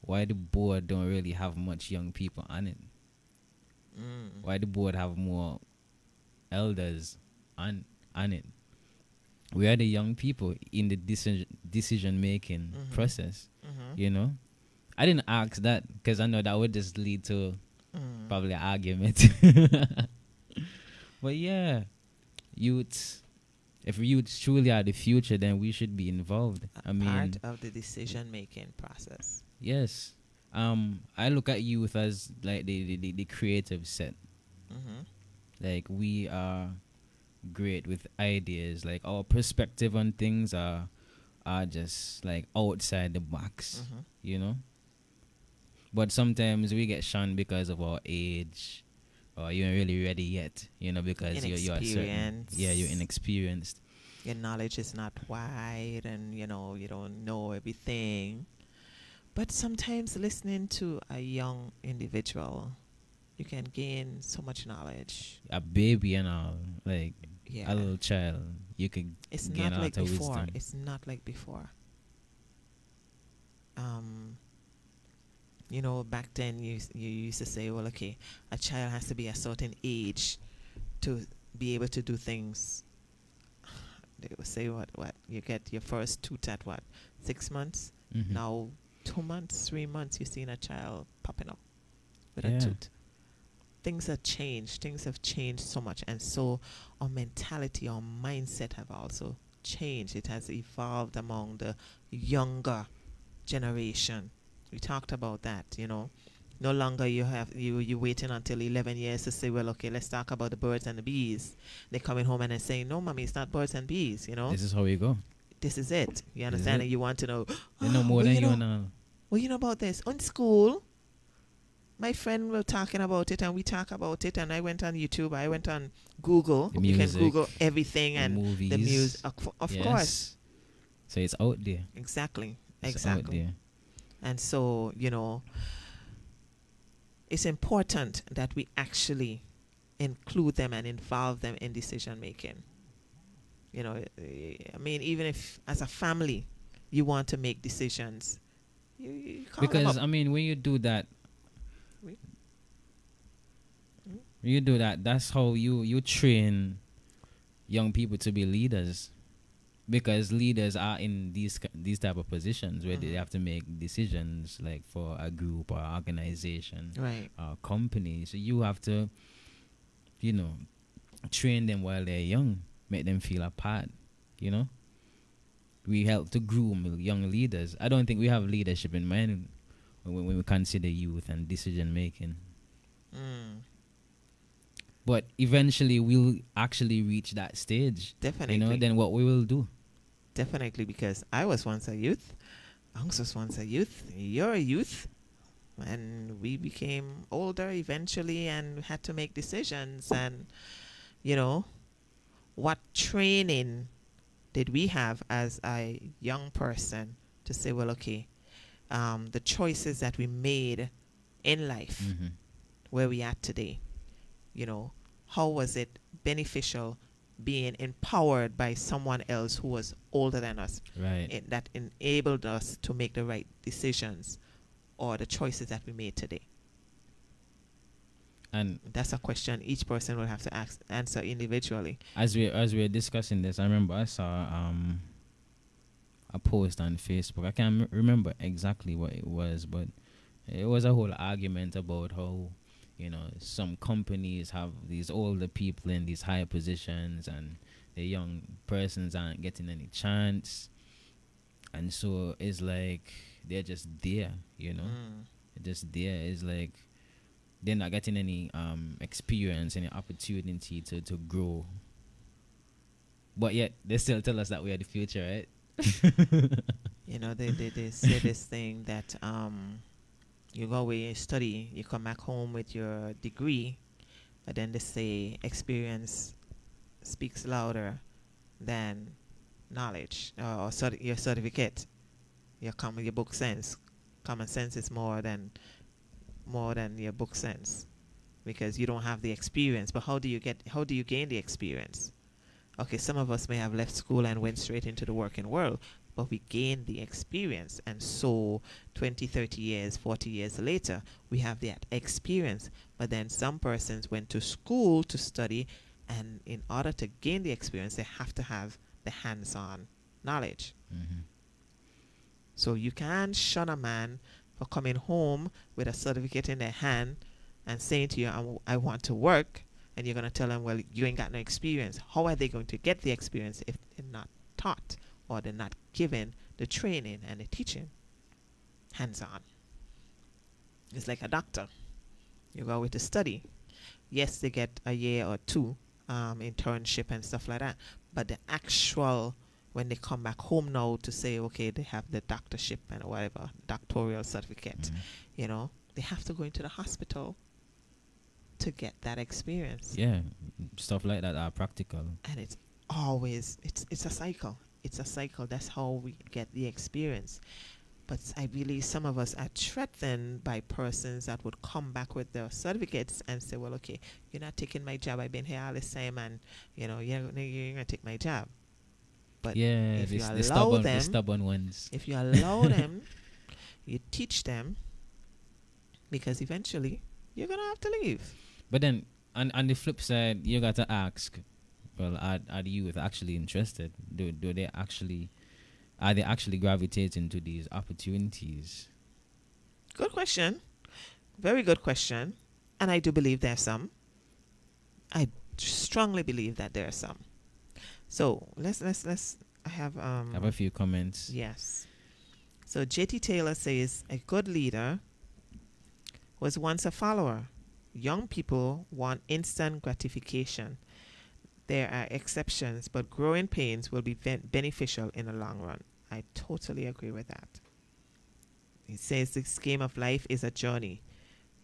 why the board don't really have much young people on it? Why the board have more elders on it? We are the young people in the decision making process. I didn't ask that because I know that would just lead to probably an argument. But yeah, youths, if youths truly are the future, then we should be involved. I mean, part of the decision-making process. yes. I look at youth as like the creative set. Mhm, Like, we are great with ideas. Like, our perspective on things are just like outside the box, mhm. you know. But sometimes we get shunned because of our age, or you ain't really ready yet, because you're certain. Inexperience. Yeah, you're inexperienced. Your knowledge is not wide, and you don't know everything. But sometimes listening to a young individual, you can gain so much knowledge. A baby and all, like Yeah. a little child, you could It's gain not a like lot of before. wisdom. It's not like before. Back then you used to say, well, okay, a child has to be a certain age to be able to do things. They would say what you get your first tooth at 6 months. Mhm. Now 2 months, 3 months, you're seeing a child popping up with Yeah. a tooth. Things have changed. Things have changed so much, and so our mentality, our mindset have also changed. It has evolved among the younger generation. We talked about that. No longer you waiting until 11 years to say, well, okay, let's talk about the birds and the bees. They're coming home and they're saying, no, mommy, it's not birds and bees. This is how we go. This is it. You This is understand? it. And you want to know. They know more well, than you you know, and all. well, you know about this. On school, my friend were talking about it, and we talk about it, and I went on YouTube, I went on Google. The You can music, Google everything, the and movies. the music. Of Yes. course. So it's out there. Exactly. It's out Exactly. there. And so, it's important that we actually include them and involve them in decision making. I mean, even if as a family you want to make decisions, you call them Because up. I mean, when you do that, Oui. that's how you train young people to be leaders. Because leaders are in these type of positions where they Mhm. have to make decisions, like for a group or organization Right. or company. So you have to, train them while they're young, make them feel a part. We help to groom young leaders. I don't think we have leadership in mind when we consider youth and decision making. Mm. But eventually we'll actually reach that stage. Definitely. Then what we will do. Definitely, because I was once a youth. Angus was once a youth. You're a youth. And we became older eventually and had to make decisions. And, what training did we have as a young person to say, well, okay, the choices that we made in life, Mm-hmm. where we at today? You know, how was it beneficial being empowered by someone else who was older than us, Right. that enabled us to make the right decisions or the choices that we made today? And That's a question each person will have to answer individually. as we were discussing this, I remember I saw a post on Facebook. I can't remember exactly what it was, but it was a whole argument about how, some companies have these older people in these higher positions and the young persons aren't getting any chance. And so it's like they're just there, Mm. They're just there. It's like they're not getting any experience, any opportunity to grow. But yet they still tell us that we are the future, right? You know, they say this thing that you go away and study, you come back home with your degree, but then they say experience speaks louder than knowledge or your certificate. Your book sense. Common sense is more than your book sense, because you don't have the experience. But how do you gain the experience? Okay, some of us may have left school and went straight into the working world, but we gained the experience. And so 20, 30 years, 40 years later, we have that experience. But then some persons went to school to study, and in order to gain the experience, they have to have the hands-on knowledge. Mm-hmm. So you can't shun a man for coming home with a certificate in their hand and saying to you, I want to work, and you're going to tell them, well, you ain't got no experience. How are they going to get the experience if they're not taught or they're not given the training and the teaching hands-on? It's like a doctor. You go with the study. Yes, they get a year or two internship and stuff like that, but the actual, when they come back home now to say, okay, they have the doctorship and whatever, doctoral certificate, Mm-hmm. They have to go into the hospital to get that experience. Yeah, stuff like that are practical. And it's always, it's a cycle. It's a cycle. That's how we get the experience. But I believe some of us are threatened by persons that would come back with their certificates and say, well, okay, you're not taking my job. I've been here all this time, and, you're going to take my job. But Yeah, if you the allow the them, stubborn ones. if you allow them, you teach them, because eventually you're going to have to leave. But then on the flip side, you got to ask, well, are the youth actually interested? Are they actually gravitating to these opportunities? Good question. Very good question. And I do believe there's some. I strongly believe that there are some. So let's I have I have a few comments. yes. So JT Taylor says a good leader was once a follower. Young people want instant gratification. There are exceptions, but growing pains will be beneficial in the long run. I totally agree with that. He says this game of life is a journey.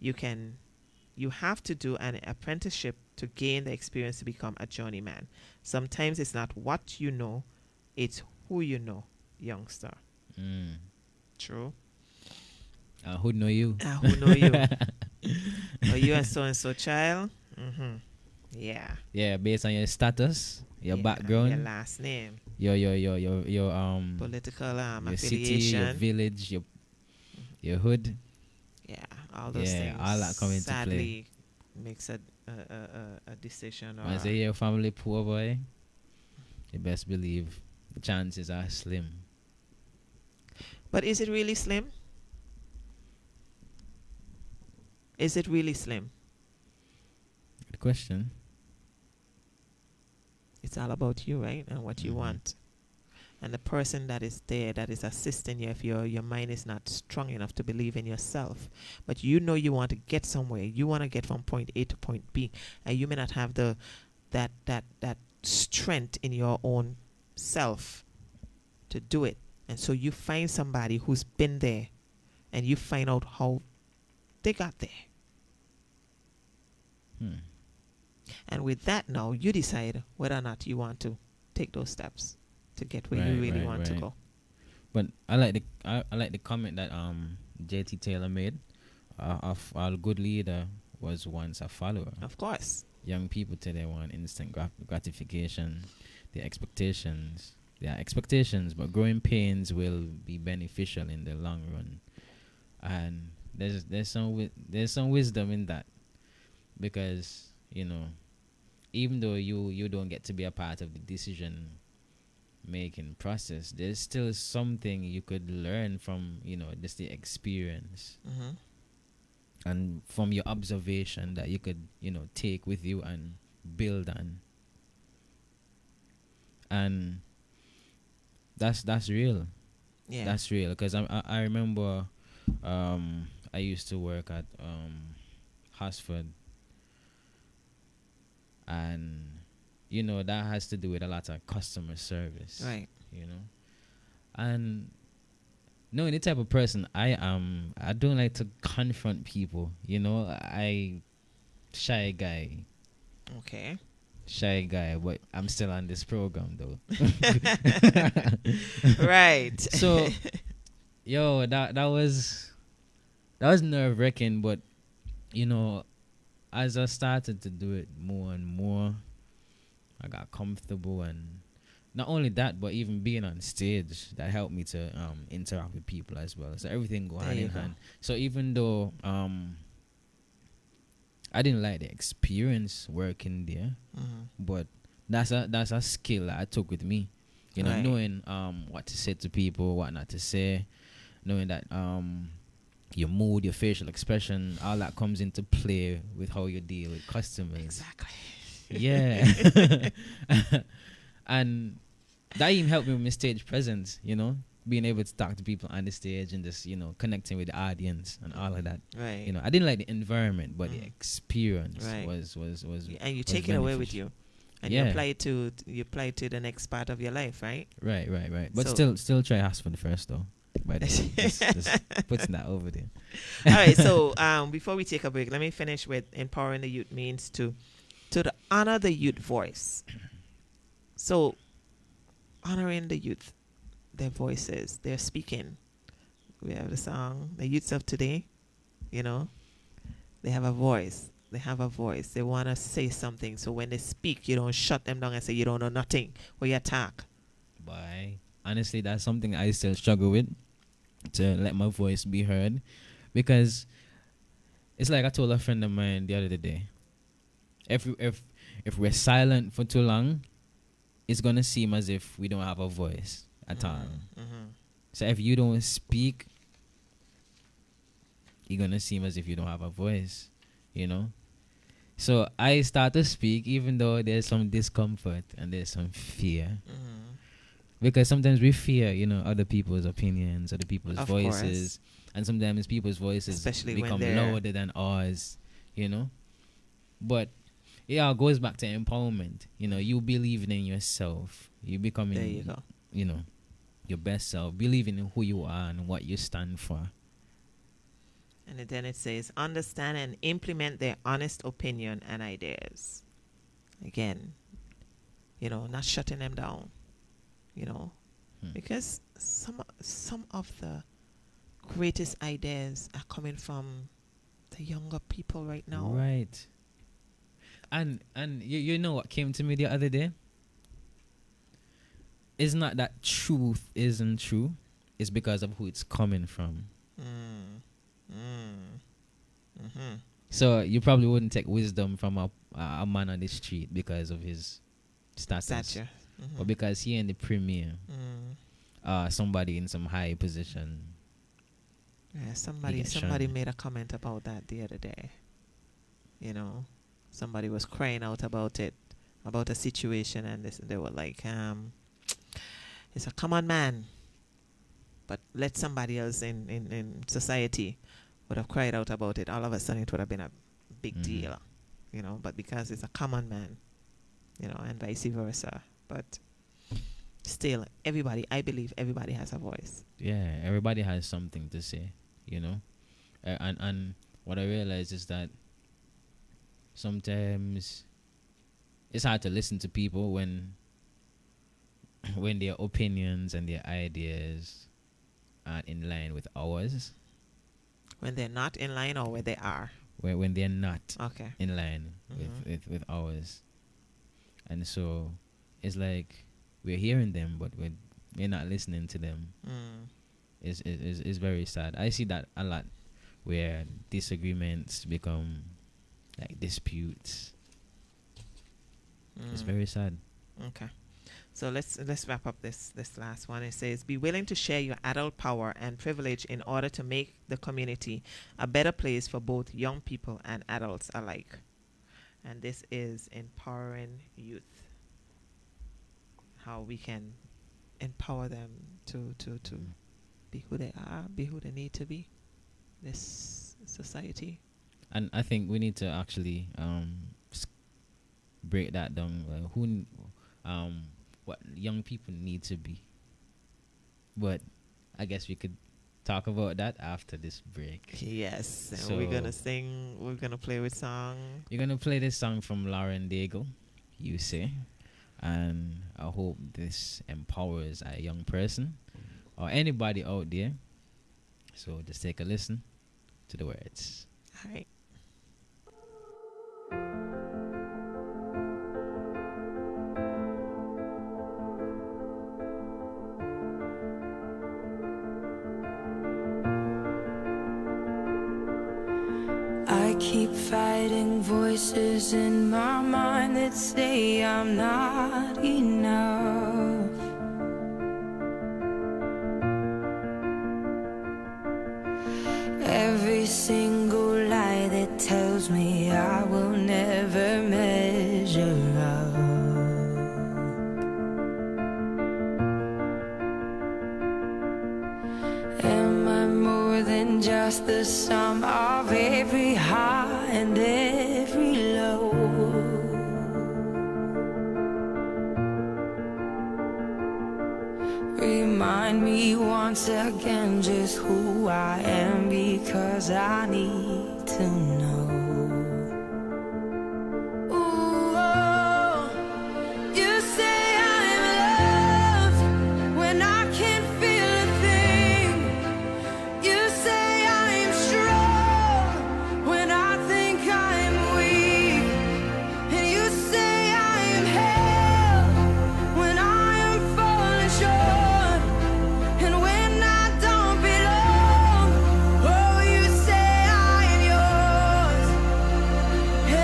You have to do an apprenticeship to gain the experience to become a journeyman. Sometimes it's not what you know, it's who you know, youngster. Mm. True. Who know you? Who know you? Are you a so-and-so child? Mm-hmm. Yeah. Yeah, based on your status, your Yeah, background, your last name, your political your city, your affiliation. village, your hood. Yeah, all those Yeah, things. all that come into play. sadly makes a decision. Once Or your family poor boy, you best believe the chances are slim. but is it really slim? Is it really slim? Good question. It's all about you, right? And what you Mhm. want. And the person that is there, that is assisting you, if your mind is not strong enough to believe in yourself, but you know you want to get somewhere, you want to get from point A to point B, and you may not have that strength in your own self to do it. And so you find somebody who's been there, and you find out how they got there. Hmm. And with that, now you decide whether or not you want to take those steps to get where you Right, really right, want to right. go. But I like the comment that JT Taylor made. Of a good leader was once a follower. Of course. Young people today want instant gratification. Their expectations, but growing pains will be beneficial in the long run. And there's some wisdom in that, because even though you don't get to be a part of the decision making process, there's still something you could learn from just the experience Mm-hmm. and from your observation that you could take with you and build on. And that's real. Yeah. That's real, because I remember I used to work at Hosford, and that has to do with a lot of customer service, Right. And knowing the type of person I am, I don't like to confront people. I shy guy, Okay. but I'm still on this program though. Right. So, that was nerve wracking, but as I started to do it more and more, I got comfortable, and not only that, but even being on stage, that helped me to interact with people as well. So everything go There hand you in go. hand. So even though I didn't like the experience working there, Mm-hmm. but that's a skill that I took with me. Right. Knowing what to say to people, what not to say, knowing that your mood, your facial expression, all that comes into play with how you deal with customers. Exactly. Yeah. And that even helped me with my stage presence, being able to talk to people on the stage and just, connecting with the audience and all of that. Right. I didn't like the environment, but the Mm. experience Right. was And you was take it away with beneficial. you, and Yeah. you apply it to the next part of your life, right? Right. But So- still try Hosford first though. By the way, just putting that over there. All right. So before we take a break, let me finish with empowering the youth means to honor the youth voice. So honoring the youth, their voices, they're speaking. We have the song, the youths of today, they have a voice. They have a voice. They want to say something. So when they speak, you don't shut them down and say you don't know nothing, or you attack. But honestly, that's something I still struggle with, to let my voice be heard, because it's like I told a friend of mine the other day. If we're silent for too long, it's gonna seem as if we don't have a voice at all. Mm-hmm. So if you don't speak, you're gonna seem as if you don't have a voice, So I start to speak, even though there's some discomfort and there's some fear. Mm-hmm. Because sometimes we fear, other people's opinions, other people's Of voices. And sometimes people's voices Especially when become they're- louder than ours, But it all goes back to empowerment. You believing in yourself. You becoming, There you go. Your best self. Believing in who you are and what you stand for. And then it says, understand and implement their honest opinion and ideas. Again, not shutting them down, because some of the greatest ideas are coming from the younger people right now. Right. And you know what came to me the other day? It's not that truth isn't true. It's because of who it's coming from. Mm-hmm. So you probably wouldn't take wisdom from a man on the street because of his status, Stature. or because he in the premier, somebody in some high position. Yeah, somebody get shunned. made a comment about that the other day. Somebody was crying out about it, about a situation, and they were like, it's a common man, but let somebody else in society would have cried out about it. All of a sudden, it would have been a big Mhm. deal, but because it's a common man, and vice versa. But still, I believe everybody has a voice. Yeah, everybody has something to say, and what I realize is that sometimes it's hard to listen to people when their opinions and their ideas aren't in line with ours. When they're not in line or where they are. when they're not Okay. in line Mhm. with ours. And so it's like we're hearing them, but we're not listening to them. Mm. Is very sad. I see that a lot, where disagreements become like disputes. It's Mm. very sad. Okay. So let's wrap up this last one. It says, "Be willing to share your adult power and privilege in order to make the community a better place for both young people and adults alike." And this is empowering youth. How we can empower them to Mm. be who they are, be who they need to be. This society. And I think we need to actually break that down. What young people need to be. But I guess we could talk about that after this break. Yes. And So- we're gonna sing. We're gonna play with song. You're gonna play this song from Lauren Daigle, You Say, and I hope this empowers a young person or anybody out there. So just take a listen to the words. All right. I keep fighting voices in my mind that say I'm not enough. Every single lie that tells me I will never measure up. Am I more than just the sum of every high and every low? Remind me once again just who I am, because I need to know. Ooh, oh, you say I'm loved when I can't feel a thing. You say I'm strong when I think I'm weak. And you say I am held when I am falling short. And when I don't belong, oh, you say I am yours.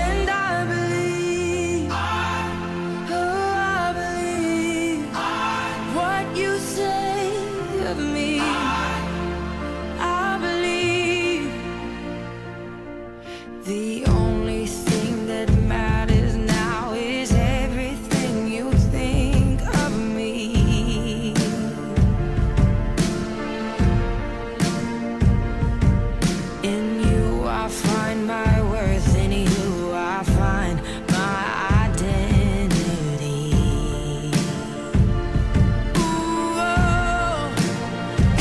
And I believe, oh, I believe what you say of me. I believe the only thing that matters now is everything you think of me. In you I find my worth, in you I find my identity. Ooh, oh,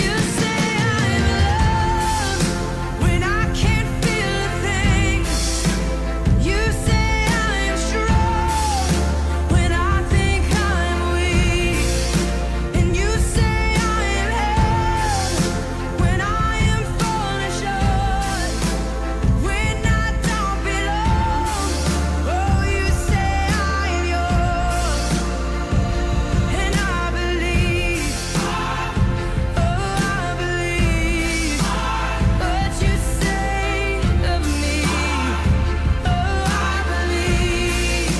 you say I'm loved when I can't feel a thing. You say I'm strong when I think I'm weak. And you say I am held when I am falling short. When I don't belong, oh, you say I am yours. And I believe, oh, I believe what you say of me. Oh, I believe.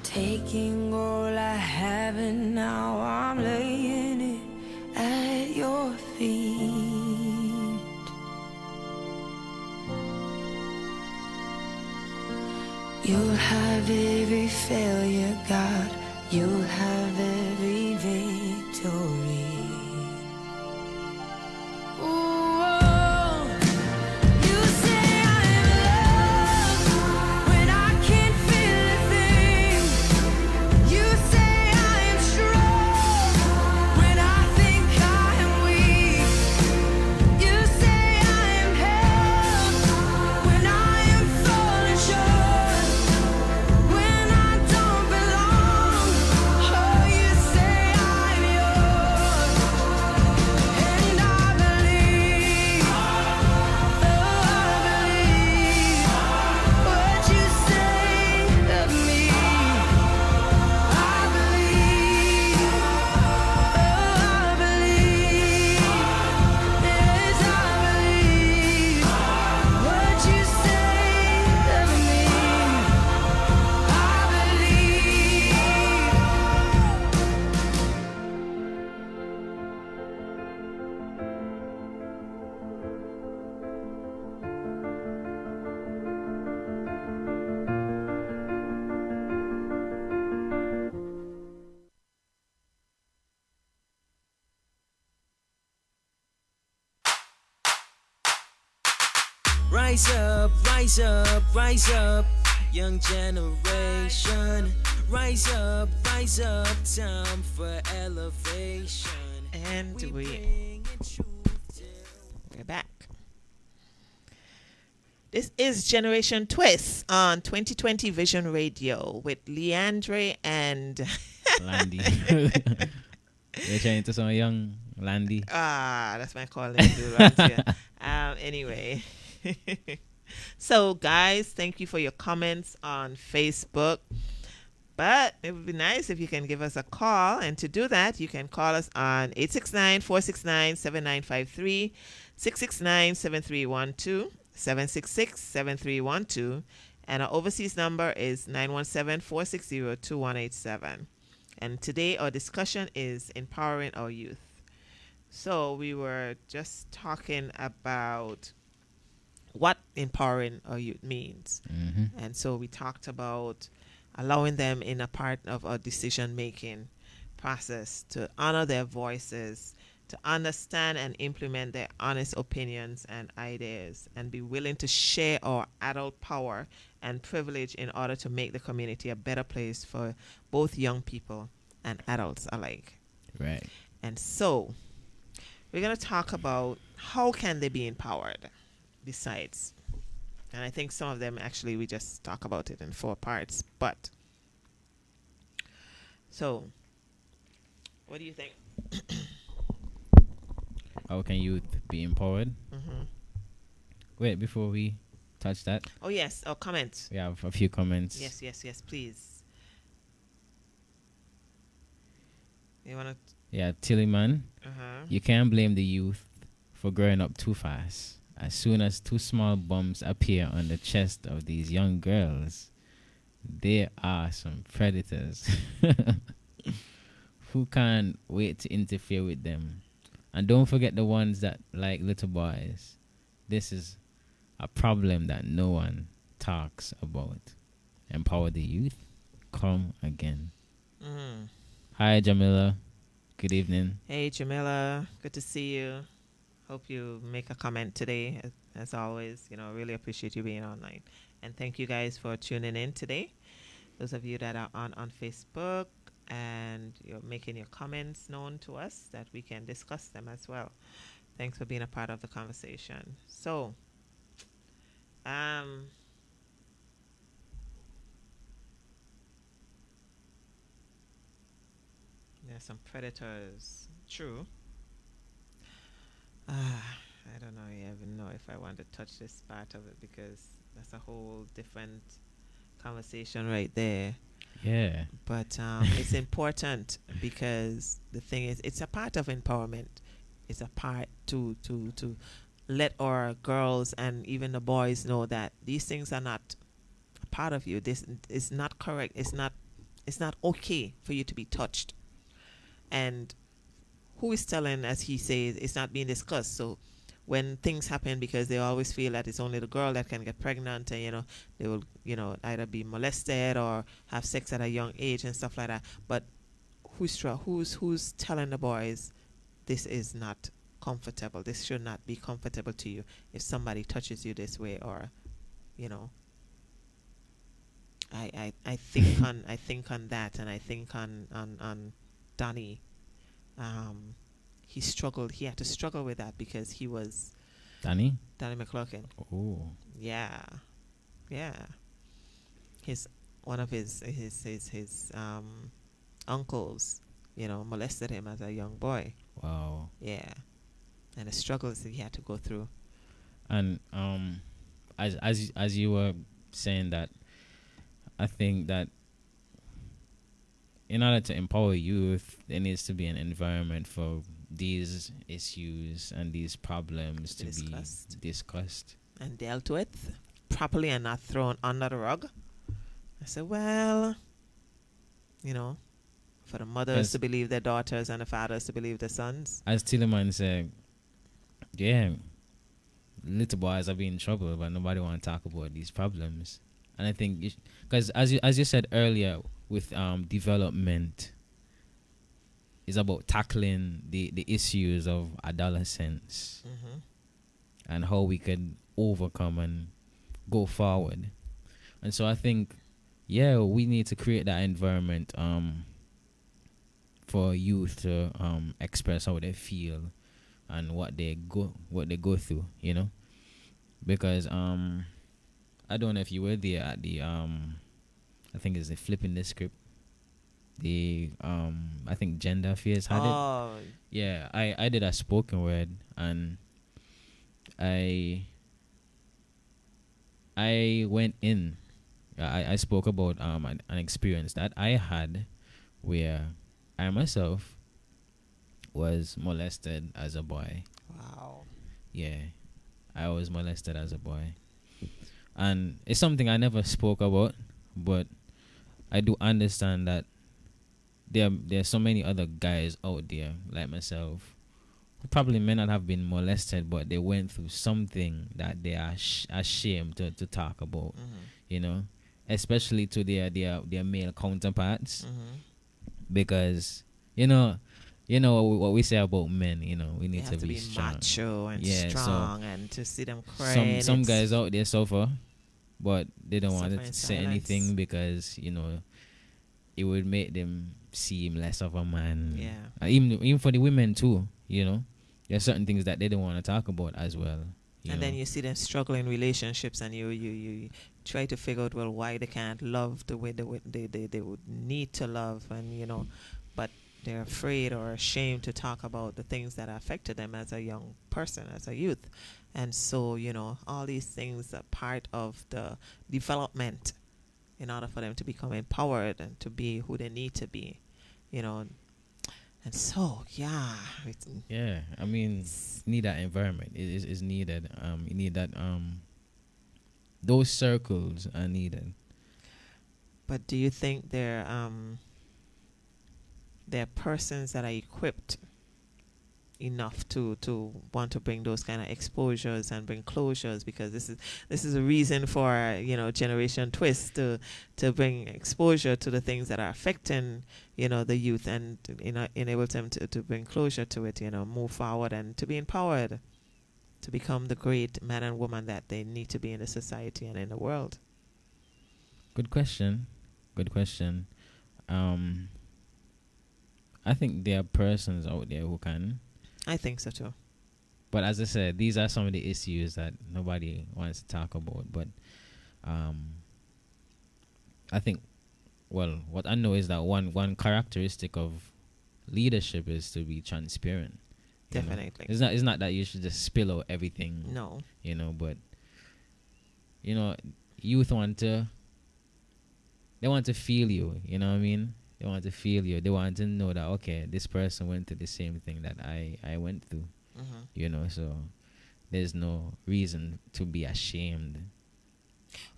Taking all I have and now I'm laying it at your feet. You'll have every failure, God. You'll have every victory. Ooh, oh, you say I'm loved when I can't feel a thing. You say I am strong when I think I am weak. You say I am held when I am falling short. When I don't belong, oh, you say I'm yours. Rise up, rise up, rise up, young generation. Rise up, time for elevation. And we're bringing truth to- back. This is Generation Twist on 2020 Vision Radio with Leandre and Landy. You're trying to sound young, Landy. that's my calling dude right here. Anyway. So guys, thank you for your comments on Facebook. But it would be nice if you can give us a call. And to do that, you can call us on 869-469-7953, 669-7312, 766-7312. And our overseas number is 917-460-2187. And today our discussion is empowering our youth. So we were just talking about what empowering our youth means. Mm-hmm. And so we talked about allowing them in a part of our decision-making process to honor their voices, to understand and implement their honest opinions and ideas, and be willing to share our adult power and privilege in order to make the community a better place for both young people and adults alike. Right. And so we're going to talk about how can they be empowered besides. And I think some of them actually we just talk about it in 4 parts. But so what do you think? How can youth be empowered? Mm-hmm. Wait, before we touch that, Oh yes, comments. we have a few comments. Yes, please. You wanna Yeah, Tillyman, uh-huh. you can't blame the youth for growing up too fast. As soon as 2 small bumps appear on the chest of these young girls, they are some predators who can't wait to interfere with them. And don't forget the ones that like little boys. This is a problem that no one talks about. Empower the youth. Come again. Mm-hmm. Hi, Jamila. Good evening. Hey Jamila, good to see you. Hope you make a comment today. As always, really appreciate you being online. And thank you guys for tuning in today. Those of you that are on Facebook and you're making your comments known to us that we can discuss them as well. Thanks for being a part of the conversation. So, there's some predators. True. I don't know. I even know if I want to touch this part of it because that's a whole different conversation right there. Yeah. But it's important because the thing is, it's a part of empowerment. It's a part to let our girls and even the boys know that these things are not a part of you. This is not correct. It's not okay for you to be touched. And who is telling, as he says, it's not being discussed. So when things happen, because they always feel that it's only the girl that can get pregnant and, they will, either be molested or have sex at a young age and stuff like that. But who's telling the boys this is not comfortable? This should not be comfortable to you if somebody touches you this way or, I think on that, and I think on Donnie. He had to struggle with that because he was Danny McLaughlin. Oh. Yeah. One of his uncles, molested him as a young boy. Wow. Yeah. And the struggles that he had to go through. And as you were saying that, I think that in order to empower youth, there needs to be an environment for these issues and these problems to be discussed and dealt with properly and not thrown under the rug. I said, well, for the mothers to believe their daughters and the fathers to believe their sons. As Tillerman said, yeah, little boys are being in trouble, but nobody want to talk about these problems. And I think, because as you said earlier, with development, is about tackling the issues of adolescence, Mm-hmm. and how we could overcome and go forward. And so I think, yeah, we need to create that environment for youth to express how they feel and what they go through, you know, because I don't know if you were there at the I think it's the flipping the script, the I think gender affairs had it. Oh, Yeah, I did a spoken word, and I went in. I spoke about an experience that I had where I myself was molested as a boy. wow. Yeah, I was molested as a boy, and it's something I never spoke about, but I do understand that there's so many other guys out there like myself who probably may not have been molested, but they went through something that they are ashamed to talk about, you know, especially to their male counterparts, because you know what we say about men, you know, we You need have to be strong. macho and Yeah, so strong, and to see them crying. Some it's- guys out there suffer, but they don't want Suffer to in say silence. anything because, you know, it would make them seem less of a man. Yeah. Even for the women too, you know, there's certain things that they don't want to talk about as well. And then you see them struggle in relationships, and you try to figure out, well, why they can't love the way they would need to love, and you know, but they're afraid or ashamed to talk about the things that affected them as a young person, as a youth. And so, you know, all these things are part of the development in order for them to become empowered and to be who they need to be, you know. And so, yeah, it's, Yeah, I mean, need that environment. It is needed. You need that. Those circles are needed. but do you think they're persons that are equipped enough to want to bring those kind of exposures and bring closures? Because this is a reason for, you know, Generation Twist to bring exposure to the things that are affecting, you know, the youth, and you know, enable them to bring closure to it, you know, move forward and to be empowered to become the great man and woman that they need to be in the society and in the world. Good question. Good question. I think there are persons out there who can. I think so too. But as I said, these are some of the issues that nobody wants to talk about. But I think, well, what I know is that one characteristic of leadership is to be transparent. you know. Definitely. It's not that you should just spill out everything, No. you know, but you know, youth they want to feel you, you know what I mean? They want to feel you. They want to know that, okay, this person went through the same thing that I went through, you know, so there's no reason to be ashamed.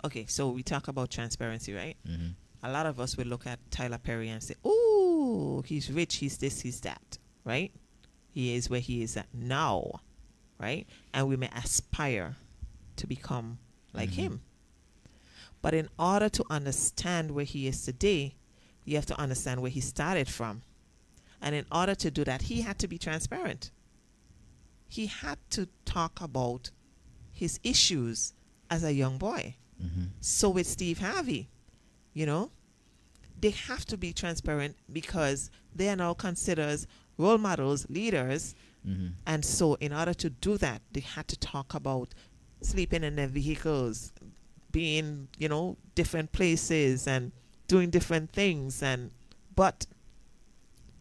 Okay, so we talk about transparency, right? Mm-hmm. A lot of us will look at Tyler Perry and say, "Ooh, he's rich, he's this, he's that," right? He is where he is at now, right? And we may aspire to become like him. But in order to understand where he is today, you have to understand where he started from. And in order to do that, he had to be transparent. He had to talk about his issues as a young boy. Mm-hmm. So with Steve Harvey, you know, they have to be transparent because they are now considered as role models, leaders. Mm-hmm. And so in order to do that, they had to talk about sleeping in their vehicles, being, you know, different places and doing different things. But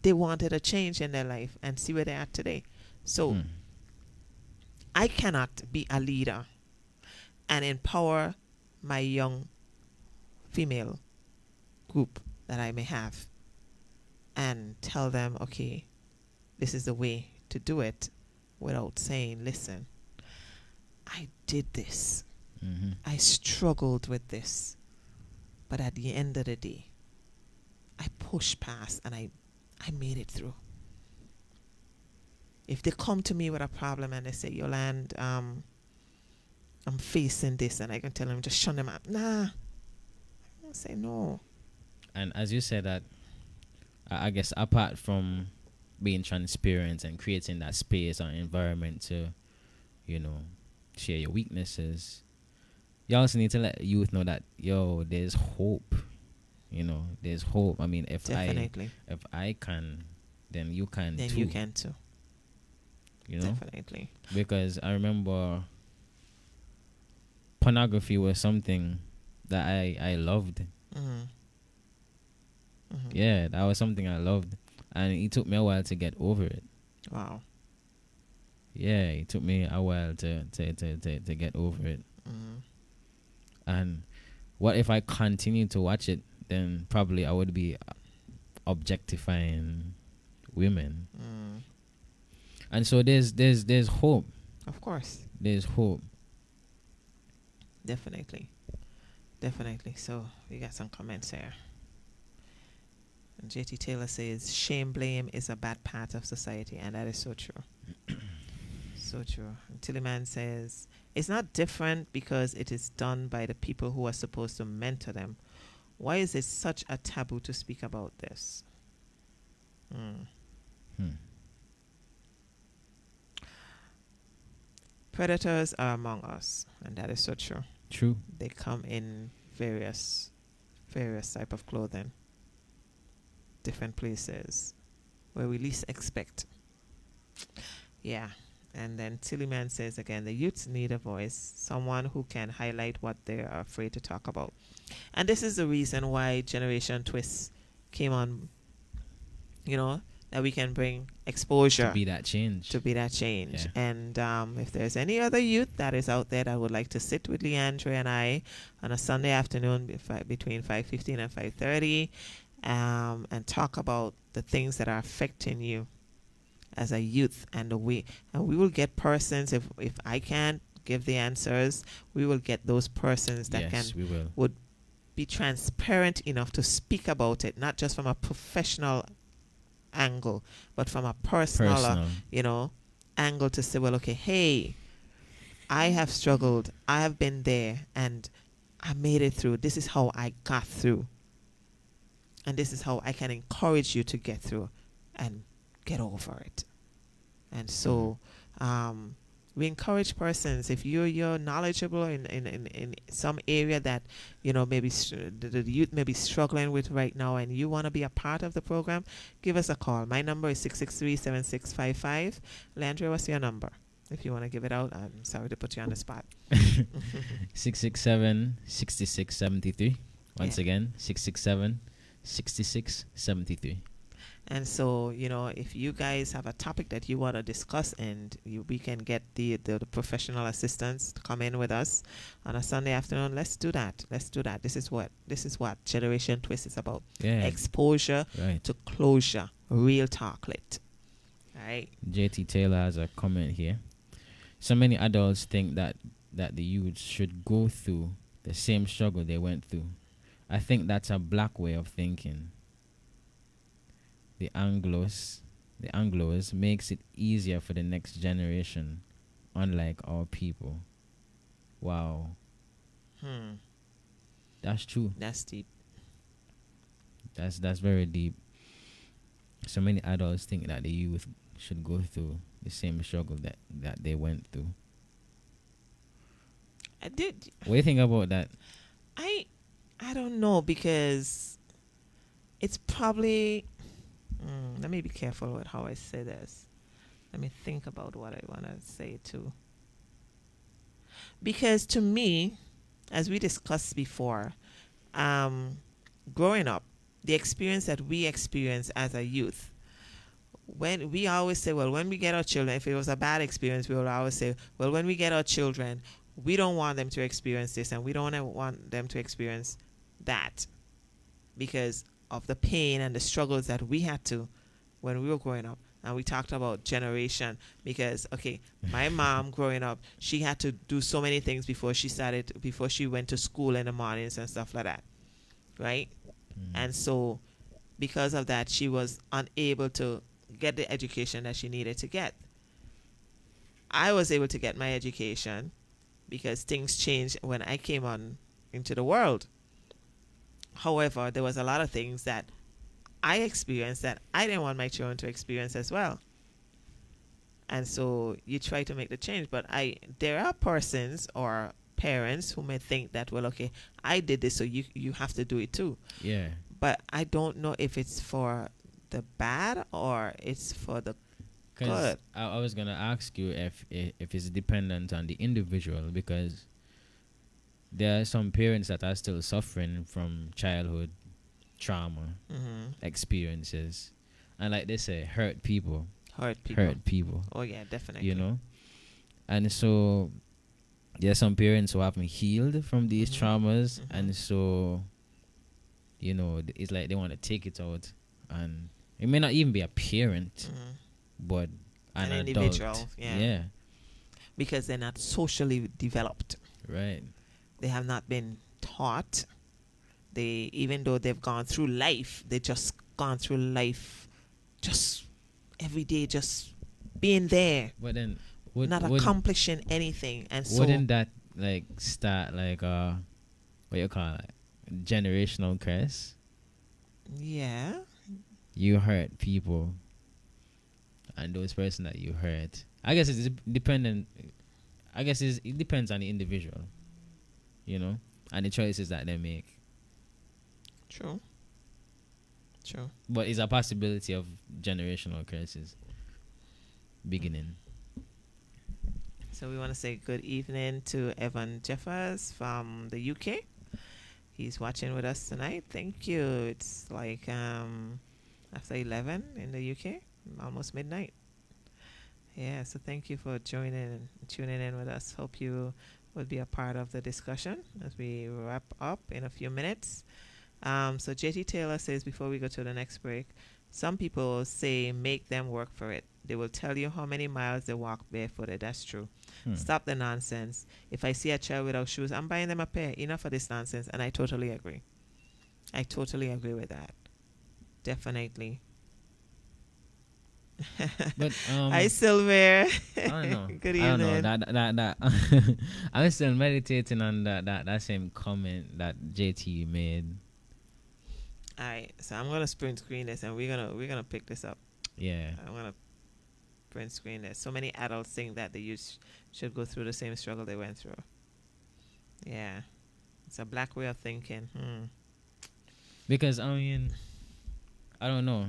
they wanted a change in their life and see where they are today. So I cannot be a leader and empower my young female group that I may have and tell them, okay, this is the way to do it, without saying, listen, I did this. Mm-hmm. I struggled with this. But at the end of the day, I pushed past and I made it through. If they come to me with a problem and they say, Yolande, I'm facing this, and I can tell them, just shun them out. Nah. I say no. And as you said that, I guess apart from being transparent and creating that space or environment to, you know, share your weaknesses. You also need to let youth know that there's hope. There's hope. I mean, Definitely. if I can, then you can Then too. you can too. Definitely. Because I remember pornography was something that I loved. Mm-hmm. Yeah, that was something I loved, and it took me a while to get over it. Wow. Yeah, it took me a while to get over it. Mm-hmm. And what if I continue to watch it? Then probably I would be objectifying women. Mm. And so there's hope. Of course. There's hope. Definitely. So we got some comments here. And JT Taylor says shame blame is a bad part of society, and that is so true. So true. And Tillyman says it's not different because it is done by the people who are supposed to mentor them. Why is it such a taboo to speak about this? Predators are among us, and that is so true. True. They come in various type of clothing, different places where we least expect. Yeah. And then Tillyman says again, the youths need a voice, someone who can highlight what they are afraid to talk about. And this is the reason why Generation Twist came on, that we can bring exposure. To be that change. Yeah. And if there's any other youth that is out there that would like to sit with Leandra and I on a Sunday afternoon between 5:15 and 5:30 and talk about the things that are affecting you as a youth, and we will get persons, if I can't give the answers, we will get those persons that would be transparent enough to speak about it, not just from a professional angle, but from a personal. Angle, to say, well, okay, hey, I have struggled, I have been there, and I made it through. This is how I got through, and this is how I can encourage you to get through and get over it. And so we encourage persons, if you're knowledgeable in some area that maybe the youth may be struggling with right now, and you want to be a part of the program, give us a call. My number is 663-7655. Leandra, what's your number? If you want to give it out, I'm sorry to put you on the spot. 667-6673. Once again, 667-6673. And so, if you guys have a topic that you want to discuss, and we can get the professional assistants to come in with us on a Sunday afternoon, let's do that. This is what Generation Twist is about. Yeah. Exposure to closure. Real talk lit. All right. JT Taylor has a comment here. So many adults think that the youth should go through the same struggle they went through. I think that's a black way of thinking. The Anglos makes it easier for the next generation, unlike our people. Wow. That's true. That's deep. That's very deep. So many adults think that the youth should go through the same struggle that they went through. What do you think about that? I don't know, because it's probably... let me be careful with how I say this. Let me think about what I want to say too. Because to me, as we discussed before, growing up, the experience that we experience as a youth, when we always say, well, when we get our children, if it was a bad experience, we will always say, well, when we get our children, we don't want them to experience this, and we don't want them to experience that, because of the pain and the struggles that we had to when we were growing up. And we talked about generation, because, okay, my mom growing up, she had to do so many things before she went to school in the mornings and stuff like that, right? And so because of that, she was unable to get the education that she needed to get. I was able to get my education because things changed when I came on into the world. However, there was a lot of things that I experienced that I didn't want my children to experience as well. And so you try to make the change. But there are persons or parents who may think that, well, okay, I did this, so you have to do it too. Yeah. But I don't know if it's for the bad or it's for the Because good. I was gonna ask you if it's dependent on the individual, because there are some parents that are still suffering from childhood trauma Mm-hmm. experiences, and like they say, hurt people. Hurt people. Oh yeah, definitely. You know, and so there are some parents who haven't healed from these Mhm. traumas, Mhm. and so it's like they want to take it out, and it may not even be a parent, Mhm. but an adult. individual. Yeah. Yeah. Because they're not socially developed. Right. They have not been taught. They, even though they've gone through life, they just gone through life, just every day, just being there, But then, not accomplishing anything, and so wouldn't that like start like what you call it, generational curse? yeah, You hurt people, and those person that you hurt. I guess it's dependent. I guess it depends on the individual, and the choices that they make. true. But it's a possibility of generational curses beginning. So we want to say good evening to Evan Jeffers from the UK. He's watching with us tonight. Thank you. It's like after 11 in the UK, almost midnight. Yeah, so thank you for joining and tuning in with us. Hope you will be a part of the discussion as we wrap up in a few minutes. So JT Taylor says, before we go to the next break, some people say make them work for it. They will tell you how many miles they walk barefooted. That's true. Stop the nonsense. If I see a child without shoes, I'm buying them a pair. Enough of this nonsense. And I totally agree. I totally agree with that. Definitely. But Hi, Silver. I don't know. Good I don't evening. know that I'm still meditating on that same comment that JT made. All right, so I'm gonna print screen this, and we're gonna pick this up. Yeah. I'm gonna print screen this. So many adults think that the youth should go through the same struggle they went through. Yeah, it's a black way of thinking. Because I mean, I don't know.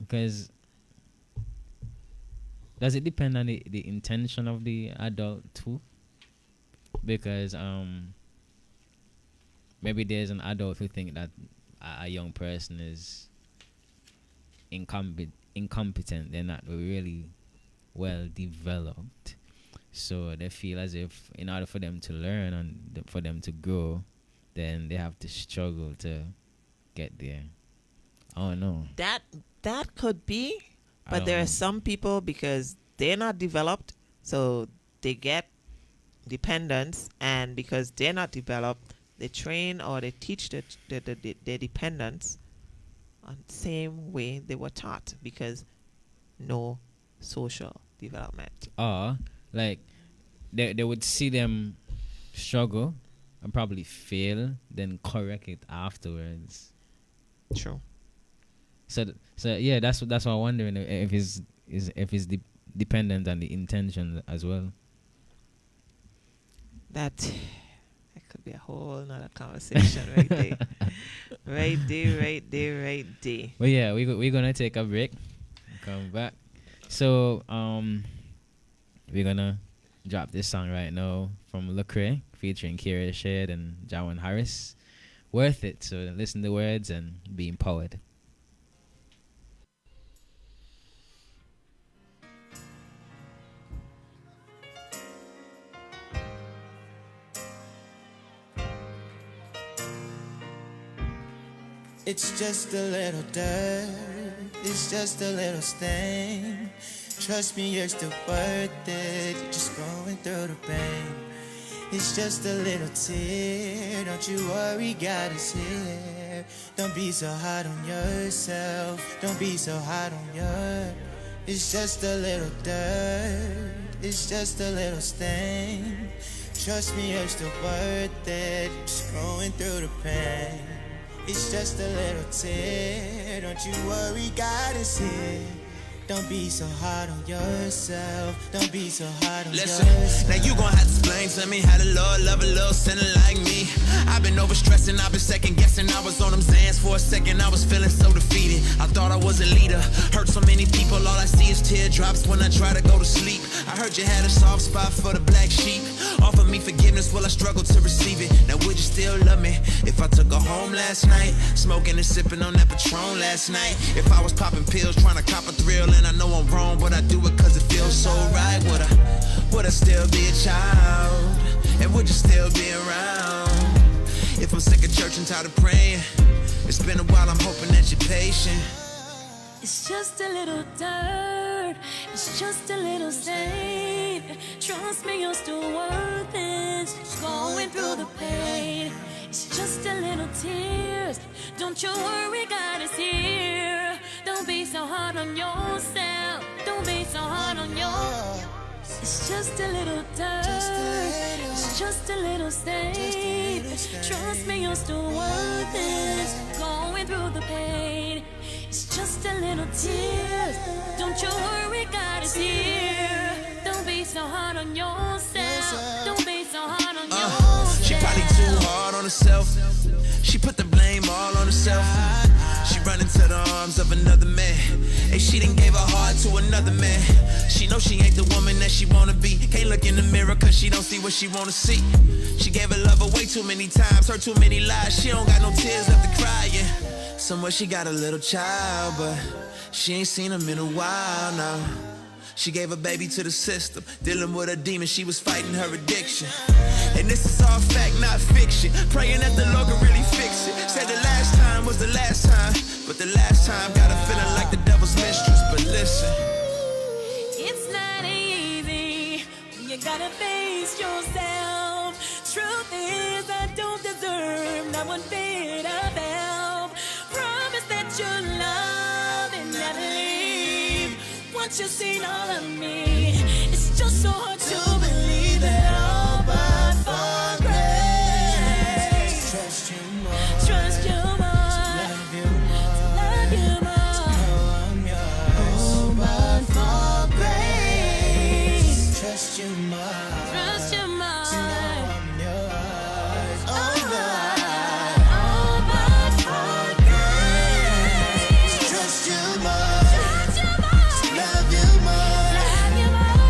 Because does it depend on the intention of the adult too? Because maybe there's an adult who think that a young person is incompetent. They're not really well developed, so they feel as if in order for them to learn and for them to grow, then they have to struggle to get there. I don't know. That could be, I but don't there know. are some people, because they're not developed, so they get dependents, and because they're not developed, they train or they teach their dependents on the same way they were taught, because no social development. Or like they would see them struggle and probably fail, then correct it afterwards. True. So yeah, that's what I'm wondering if it's dependent on the intention as well. That could be a whole nother conversation right there. Right there. But yeah, we're gonna take a break. Come back. So we're gonna drop this song right now from Lecrae featuring Kira Shade and Jawan Harris. Worth it. So listen to the words and be empowered. It's just a little dirt, it's just a little stain. Trust me, you're still worth it, you're just going through the pain. It's just a little tear, don't you worry, God is here. Don't be so hard on yourself, don't be so hard on your. It's just a little dirt, it's just a little stain. Trust me, you're still worth it, you're just going through the pain. It's just a little tear, don't you worry, God is here. Don't be so hard on yourself. Don't be so hard on Listen, yourself. now you gon' have to explain to me how the Lord love a little sinner like me. I've been overstressing, I've been second guessing. I was on them Zans for a second, I was feeling so defeated. I thought I was a leader, hurt so many people. All I see is teardrops when I try to go to sleep. I heard you had a soft spot for the black sheep. Offer me forgiveness, well I struggle to receive it. Now would you still love me if I took her home last night? Smoking and sipping on that Patron last night. If I was popping pills trying to cop a thrill, and I know I'm wrong, but I do it cause it feels so right. Would I still be a child? And would you still be around? If I'm sick of church and tired of praying, it's been a while, I'm hoping that you're patient. It's just a little dirt, it's just a little stain. Trust me, you're still worth it. Going through the pain. It's just a little tears. Don't you worry, God is here. Don't be so hard on yourself. Don't be so hard on yourself. It's just a little dirt, it's just a little stain. Trust me, you're still worth it. Going through the pain. It's just a little tears. Don't you worry, God is here. Don't be so hard on yourself. Don't be so hard on yourself. She probably too hard on herself. She put the blame all on herself. She run into the arms of another man, and she done gave her heart to another man. She know she ain't the woman that she wanna be. Can't look in the mirror cause she don't see what she wanna see. She gave her love away too many times, heard too many lies. She don't got no tears left to cry, yeah. Somewhere she got a little child, but she ain't seen him in a while now. She gave her baby to the system, dealing with a demon, she was fighting her addiction. And this is all fact, not fiction. Praying that the Lord could really fix it. Said the last time was the last time, but the last time got her feeling like the devil's mistress. But listen, It's not easy. You gotta face yourself. Truth is, I don't deserve not one bit of help. Promise that you'll love and never leave. Once you've seen all of me, it's just so hard to believe it all, but for grace. Trust you more. Trust you more. Love you more. Love you more. Oh, I'm yours. Oh, but for grace. Trust you more. Trust you more. I'm yours. Oh, Oh, but for grace. trust you more. Trust you more. Love you more. Love you more.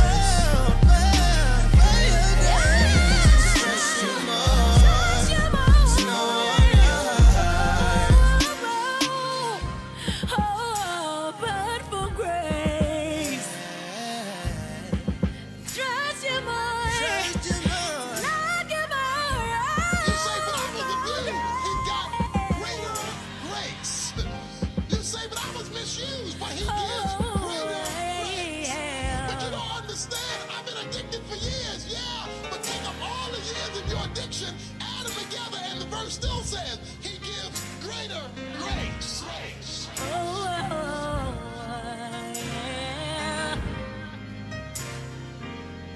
Oh, for your grace. Trust you more. Trust you more. Know I'm yours. Oh, but for grace. Trust you more. Trust you more. Love you more. You say, but I was abused. He got greater grace. You say, but I was misused, but he gives greater grace. But you don't understand. I've been addicted for years, yeah. But take up all the years of your addiction, add them together, and the verse still says, he gives greater grace.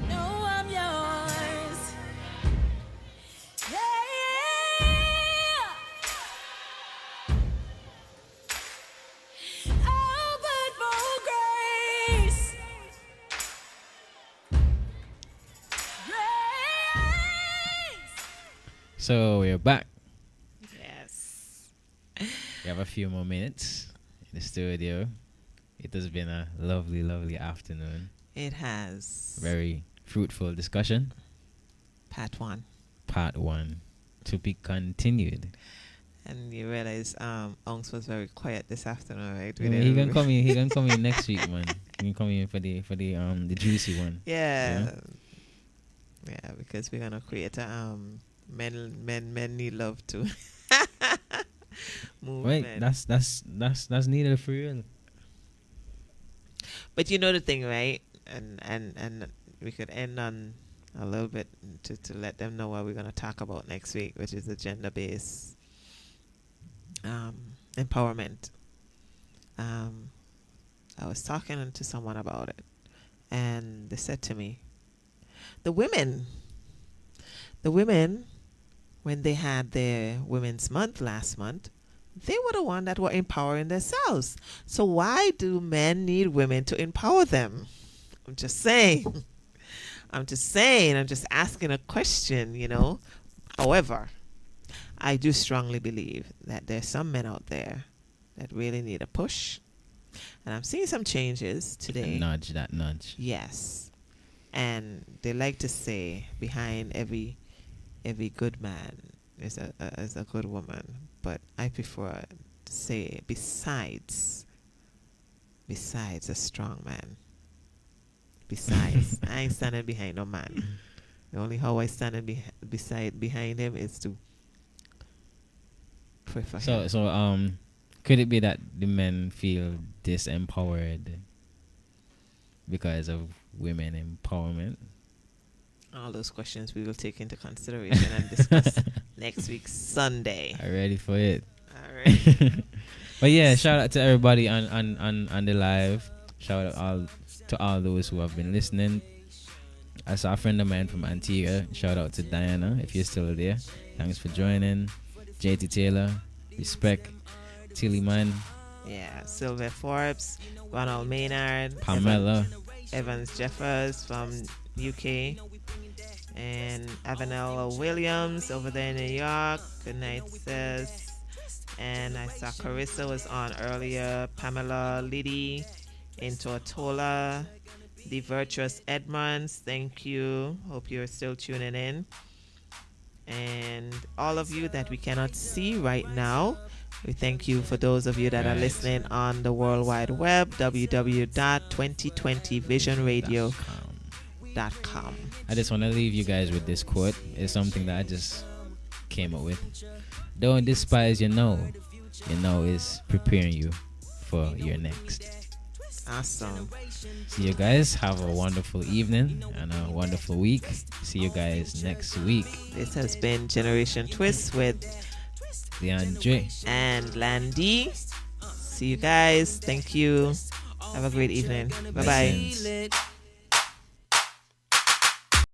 No, I'm yours. Yeah. Oh, but for grace. Grace. So we're back. Yes. We have a few more minutes in the studio. It has been a lovely, lovely afternoon. It has. Very fruitful discussion. Part 1. Part 1 to be continued. And you realize Unks was very quiet this afternoon, right? We He didn't can re- come in. He can come in next week, man. He can come in for the juicy one. Yeah. Yeah, because we're gonna create a men need love too. Wait, Movement. that's needed for real. But you know the thing, right? And we could end on a little bit to let them know what we're gonna talk about next week, which is the gender-based empowerment. I was talking to someone about it, and they said to me, the women, when they had their Women's Month last month, they were the one that were empowering themselves. So why do men need women to empower them? I'm just saying. I'm just asking a question, you know. However, I do strongly believe that there's some men out there that really need a push. And I'm seeing some changes today. Nudge, that nudge. Yes. And they like to say behind every good man is a good woman. But I prefer to say besides a strong man. Besides, I ain't standing behind no man. The only how I stand behind him is to pray for him. So could it be that the men feel disempowered because of women empowerment? All those questions we will take into consideration and discuss next week Sunday. I'm ready for it. All right. But yeah, shout out to everybody on the live. Shout out to all those who have been listening. I saw a friend of mine from Antigua. Shout out to Diana, if you're still there. Thanks for joining. JT Taylor, respect. Tilly Man, Yeah, Sylvia Forbes, Ronald Maynard, Pamela, Evans Jeffers from UK, and Avanella Williams over there in New York. Good night, sis. And I saw Carissa was on earlier. Pamela Liddy in Tortola. The Virtuous Edmonds, thank you. Hope you're still tuning in. And all of you that we cannot see right now, we thank you for those of you that are listening on the World Wide Web, www.2020visionradio.com. I just want to leave you guys with this quote. It's something that I just came up with. Don't despise your no. Your no is preparing you for your next. Awesome. See you guys. Have a wonderful evening and a wonderful week. See you guys next week. This has been Generation Twist with DeAndre and Landy. See you guys. Thank you. Have a great evening. Bye bye. Blessings.